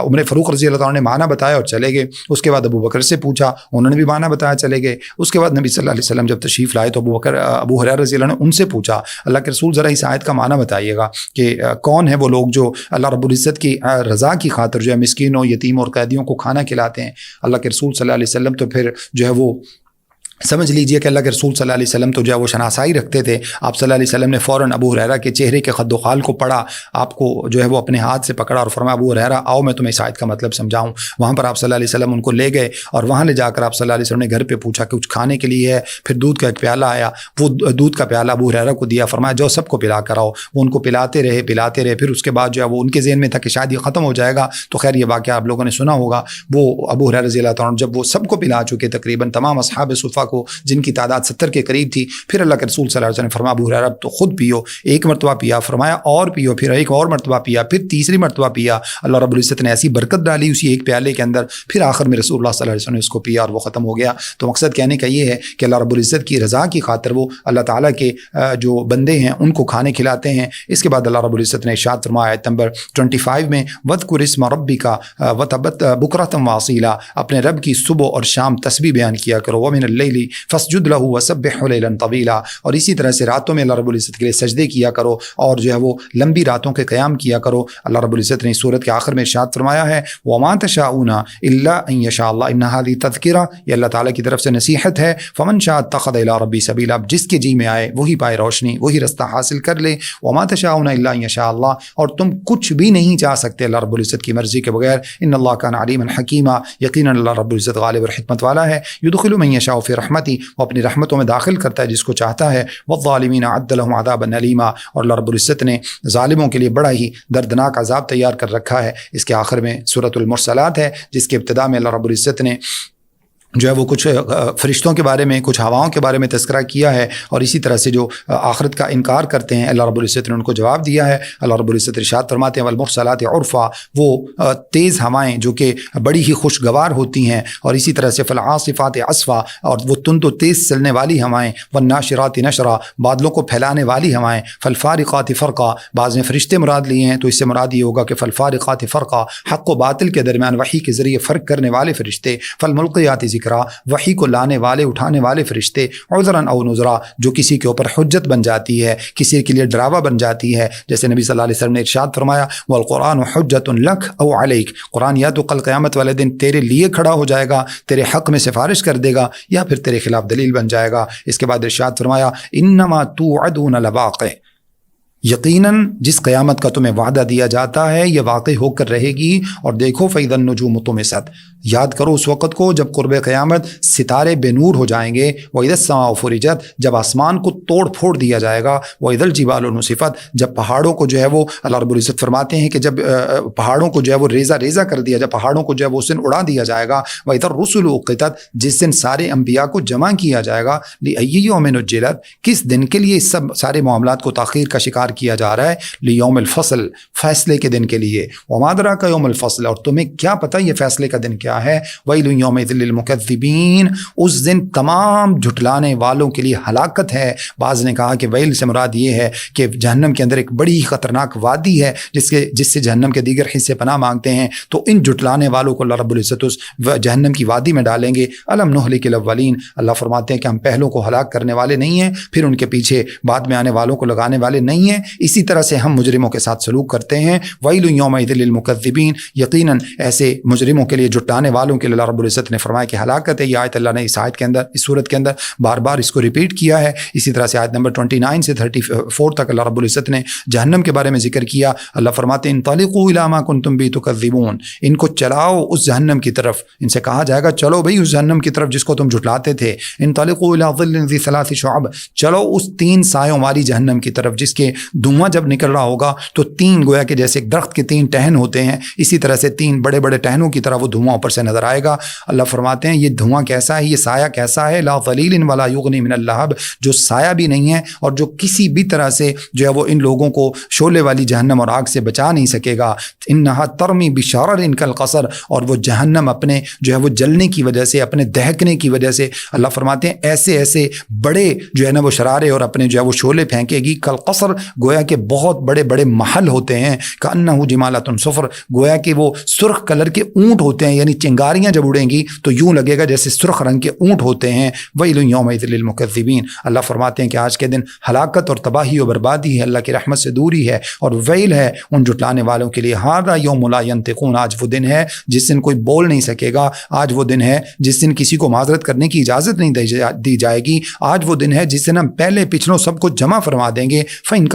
عمر فاروق رضی اللہ تعالیٰ نے معنی بتایا اور چلے گئے۔ اس کے بعد ابو بکر سے پوچھا، انہوں نے بھی معنی بتایا، چلے گئے۔ اس کے بعد نبی صلی اللہ علیہ وسلم جب تشریف لائے تو ابو ہریرہ رضی اللہ عنہ ان سے پوچھا، اللہ کے رسول ذرا اس آیت کا معنی بتائیے گا کہ کون ہے وہ لوگ جو اللہ رب العزت کی رضا کی خاطر جو ہے مسکینوں، یتیموں اور قیدیوں کو کھانا کھلاتے ہیں۔ اللہ کے رسول صلی اللہ علیہ وسلم تو پھر جو ہے وہ سمجھ لیجئے کہ اللہ کے رسول صلی اللہ علیہ وسلم تو جو ہے وہ شناسائی رکھتے تھے۔ آپ صلی اللہ علیہ وسلم نے فوراً ابو ہریرہ کے چہرے کے خد و خال کو پڑھا، آپ کو جو ہے وہ اپنے ہاتھ سے پکڑا اور فرمایا، ابو ہریرہ آؤ میں تمہیں اس آیت کا مطلب سمجھاؤں۔ وہاں پر آپ صلی اللہ علیہ وسلم ان کو لے گئے، اور وہاں لے جا کر آپ صلی اللہ علیہ وسلم نے گھر پہ پوچھا کہ کچھ کھانے کے لیے ہے، پھر دودھ کا ایک پیالہ آیا، وہ دودھ کا پیالہ ابو ہریرہ کو دیا، فرمایا جو سب کو پلا کر آؤ۔ وہ ان کو پلاتے رہے۔ پھر اس کے بعد جو ہے وہ ان کے ذہن میں تھا کہ شاید یہ ختم ہو جائے گا، تو خیر یہ واقعہ آپ لوگوں نے سنا ہوگا۔ وہ ابو ہریرہ رضی اللہ تعالیٰ عنہ جب وہ سب کو پلا چکے، تقریباً تمام اصحاب صفہ کو, جن کی تعداد 70 کے قریب تھی. پھر اللہ کے رسول صلی اللہ علیہ وسلم نے فرمایا ابو ہریرہ تو خود پیو. ایک مرتبہ پیا, فرمایا اور پیو, پھر ایک اور مرتبہ پیا, پھر تیسری مرتبہ پیا. اللہ رب العزت نے ایسی برکت ڈالی اسی ایک پیالے کے اندر. پھر آخر میں رسول اللہ صلی اللہ علیہ وسلم نے اس کو پیا اور وہ ختم ہو گیا. تو مقصد کہنے کا یہ ہے کہ اللہ رب العزت کی رضا کی خاطر وہ اللہ تعالیٰ کے جو بندے ہیں ان کو کھانے کھلاتے ہیں. اس کے بعد اللہ رب العزت نے ارشاد فرمایا آیت نمبر 25 میں وَاذْكُرِ اسْمَ رَبِّكَ وَتَبَتَّلْ بُكْرَةً وَأَصِيلًا, اپنے رب کی صبح اور شام تسبیح بیان کیا کرو. وَمِنَ اللَّيْلِ فَاسْجُدْ لَهُ وَسَبِّحْهُ لَيْلًا طَوِيلًا, اور اسی طرح سے راتوں میں اللہ رب العزت کے لیے سجدے کیا کرو اور جو ہے وہ لمبی راتوں کے قیام کیا کرو. اللہ رب العزت نے اس سورت کے آخر میں ارشاد فرمایا ہے وَمَا تَشَاءُونَ إِلَّا أَن يَشَاءَ اللَّهُ إِنَّ هَذِهِ تَذْكِرَةٌ, یہ اللہ تعالیٰ کی طرف سے نصیحت ہے. فَمَن شَاءَ اتَّخَذَ إِلَىٰ رَبِّهِ سَبِيلًا, جس کے جی میں آئے وہی پائے روشنی, وہی رستہ حاصل کر لے. وَمَا تَشَاءُونَ إِلَّا أَن يَشَاءَ اللَّهُ, اور تم کچھ بھی نہیں چاہ سکتے اللہ رب العزت کی مرضی کے بغیر. ان اللہ کان علیما حکیما, یقیناً اللہ رب العزت غالب اور حکمت والا ہے. یدخل من یشاء فی رحمتی, وہ اپنی رحمتوں میں داخل کرتا ہے جس کو چاہتا ہے. والظالمین اعد لهم عذابا الیما, اور اللہ رب العزت نے ظالموں کے لیے بڑا ہی دردناک عذاب تیار کر رکھا ہے. اس کے آخر میں سورۃ المرسلات ہے جس کے ابتدا میں اللہ رب العزت نے جو ہے وہ کچھ فرشتوں کے بارے میں, کچھ ہواؤں کے بارے میں تذکرہ کیا ہے, اور اسی طرح سے جو آخرت کا انکار کرتے ہیں اللہ رب العزت نے ان کو جواب دیا ہے. اللہ رب العزت ارشاد فرماتے ہیں والمرسلات عرفا, وہ تیز ہوائیں جو کہ بڑی ہی خوشگوار ہوتی ہیں, اور اسی طرح سے فالعاصفات عصفا, اور وہ تند و تیز چلنے والی ہوائیں. والناشرات نشرا, بادلوں کو پھیلانے والی ہوائیں. فالفارقات فرقا, بعض نے فرشتے مراد لیے ہیں تو اس سے مراد یہ ہوگا کہ فالفارقات فرقا, حق و باطل کے درمیان وحی کے ذریعے فرق کرنے والے فرشتے. فالملقیات وحی کو لانے والے اٹھانے والے فرشتے. عذراً او نذرا, جو کسی کے اوپر حجت بن جاتی ہے, کسی کے لیے ڈراوا بن جاتی ہے, جیسے نبی صلی اللہ علیہ وسلم نے ارشاد فرمایا والقرآن حجت لک او علیک, قرآن یا تو کل قیامت والے دن تیرے لیے کھڑا ہو جائے گا, تیرے حق میں سفارش کر دے گا, یا پھر تیرے خلاف دلیل بن جائے گا. اس کے بعد ارشاد فرمایا انما توعدون لواقع, یقیناً جس قیامت کا تمہیں وعدہ دیا جاتا ہے یہ واقع ہو کر رہے گی. اور دیکھو فَإِذَا النُّجُومُ طُمِسَتْ, یاد کرو اس وقت کو جب قرب قیامت ستارے بے نور ہو جائیں گے. وَإِذَا السَّمَاءُ فُرِجَتْ, جب آسمان کو توڑ پھوڑ دیا جائے گا. وَإِذَا الْجِبَالُ نُسِفَتْ, جب پہاڑوں کو جو ہے وہ اللہ رب العزت فرماتے ہیں کہ جب پہاڑوں کو جو ہے وہ ریزہ ریزہ کر دیا, جب پہاڑوں کو جو ہے وہ اس دن اڑا دیا جائے گا. وَإِذَا الرُّسُلُ أُقِّتَتْ, جس دن سارے انبیاء کو جمع کیا جائے گا. لِأَيِّ يَوْمٍ أُجِّلَتْ, کس دن کے لیے اس سب سارے معاملات کو تاخیر کا شکار کیا جا رہا ہے. لیوم الفصل, فیصلے کے دن کے لیے. وما ادراک یوم الفصل, اور تمہیں کیا پتہ یہ فیصلے کا دن کیا ہے. ویل یومئذ للمکذبین, اس دن تمام جھٹلانے والوں کے لیے ہلاکت ہے. بعض نے کہا کہ ویل سے مراد یہ ہے کہ جہنم کے اندر ایک بڑی خطرناک وادی ہے جس سے جہنم کے دیگر حصے پناہ مانگتے ہیں, تو ان جھٹلانے والوں کو اللہ رب العزت اس جہنم کی وادی میں ڈالیں گے. الم نہلک الاولین, اللہ فرماتے ہیں کہ ہم پہلوں کو ہلاک کرنے والے نہیں ہیں, پھر ان کے پیچھے بعد میں آنے والوں کو لگانے والے نہیں ہیں. اسی طرح سے ہم مجرموں کے ساتھ سلوک کرتے ہیں. ویل یومئذ للمکذبین, یقیناً ایسے مجرموں کے لیے, جھٹلانے والوں کے لیے اللہ رب العزت نے فرمایا کہ ہلاکت ہے. یہ آیت اللہ نے اس آیت کے اندر, اس سورت کے اندر بار بار اس کو ریپیٹ کیا ہے. اسی طرح سے آیت نمبر 29 سے 34 تک اللہ رب العزت نے جہنم کے بارے میں ذکر کیا. اللہ فرماتے ہیں انطلقوا الی ما کنتم به تکذبون, ان کو چلاؤ اس جہنم کی طرف. ان سے کہا جائے گا چلو بھئی اس جہنم کی طرف جس کو تم جھٹلاتے تھے. انطلقوا الی ظل ذی ثلاث شعب, چلو اس 3 سایوں والی جہنم کی طرف جس کے دھواں جب نکل رہا ہوگا تو 3 گویا کہ جیسے ایک درخت کے 3 ٹہن ہوتے ہیں, اسی طرح سے 3 بڑے بڑے ٹہنوں کی طرح وہ دھواں اوپر سے نظر آئے گا. اللہ فرماتے ہیں یہ دھواں کیسا ہے, یہ سایہ کیسا ہے. لا ظلیل ولا یغنی من اللہب, جو سایہ بھی نہیں ہے اور جو کسی بھی طرح سے جو ہے وہ ان لوگوں کو شعلے والی جہنم اور آگ سے بچا نہیں سکے گا. انہا ترمی بشرر کالقصر, اور وہ جہنم اپنے جو ہے وہ جلنے کی وجہ سے, اپنے دہکنے کی وجہ سے, اللہ فرماتے ہیں ایسے ایسے بڑے جو ہے نا وہ شرارے اور اپنے جو ہے وہ شعلے پھینکے گی. کالقصر, گویا کہ بہت بڑے بڑے محل ہوتے ہیں. کأنہ جمالۃ صفر, گویا کہ وہ سرخ کلر کے اونٹ ہوتے ہیں, یعنی چنگاریاں جب اڑیں گی تو یوں لگے گا جیسے سرخ رنگ کے اونٹ ہوتے ہیں. ویل یومئذ للمکذبین, اللہ فرماتے ہیں کہ آج کے دن ہلاکت اور تباہی و بربادی ہے, اللہ کی رحمت سے دوری ہے, اور ویل ہے ان جھٹلانے والوں کے لیے. ھذا یوم لا ینطقون, آج وہ دن ہے جس دن کوئی بول نہیں سکے گا. آج وہ دن ہے جس دن کسی کو معذرت کرنے کی اجازت نہیں دی جائے گی. آج وہ دن ہے جس دن ہم پہلے پچھلوں سب کو جمع فرما دیں گے. فإن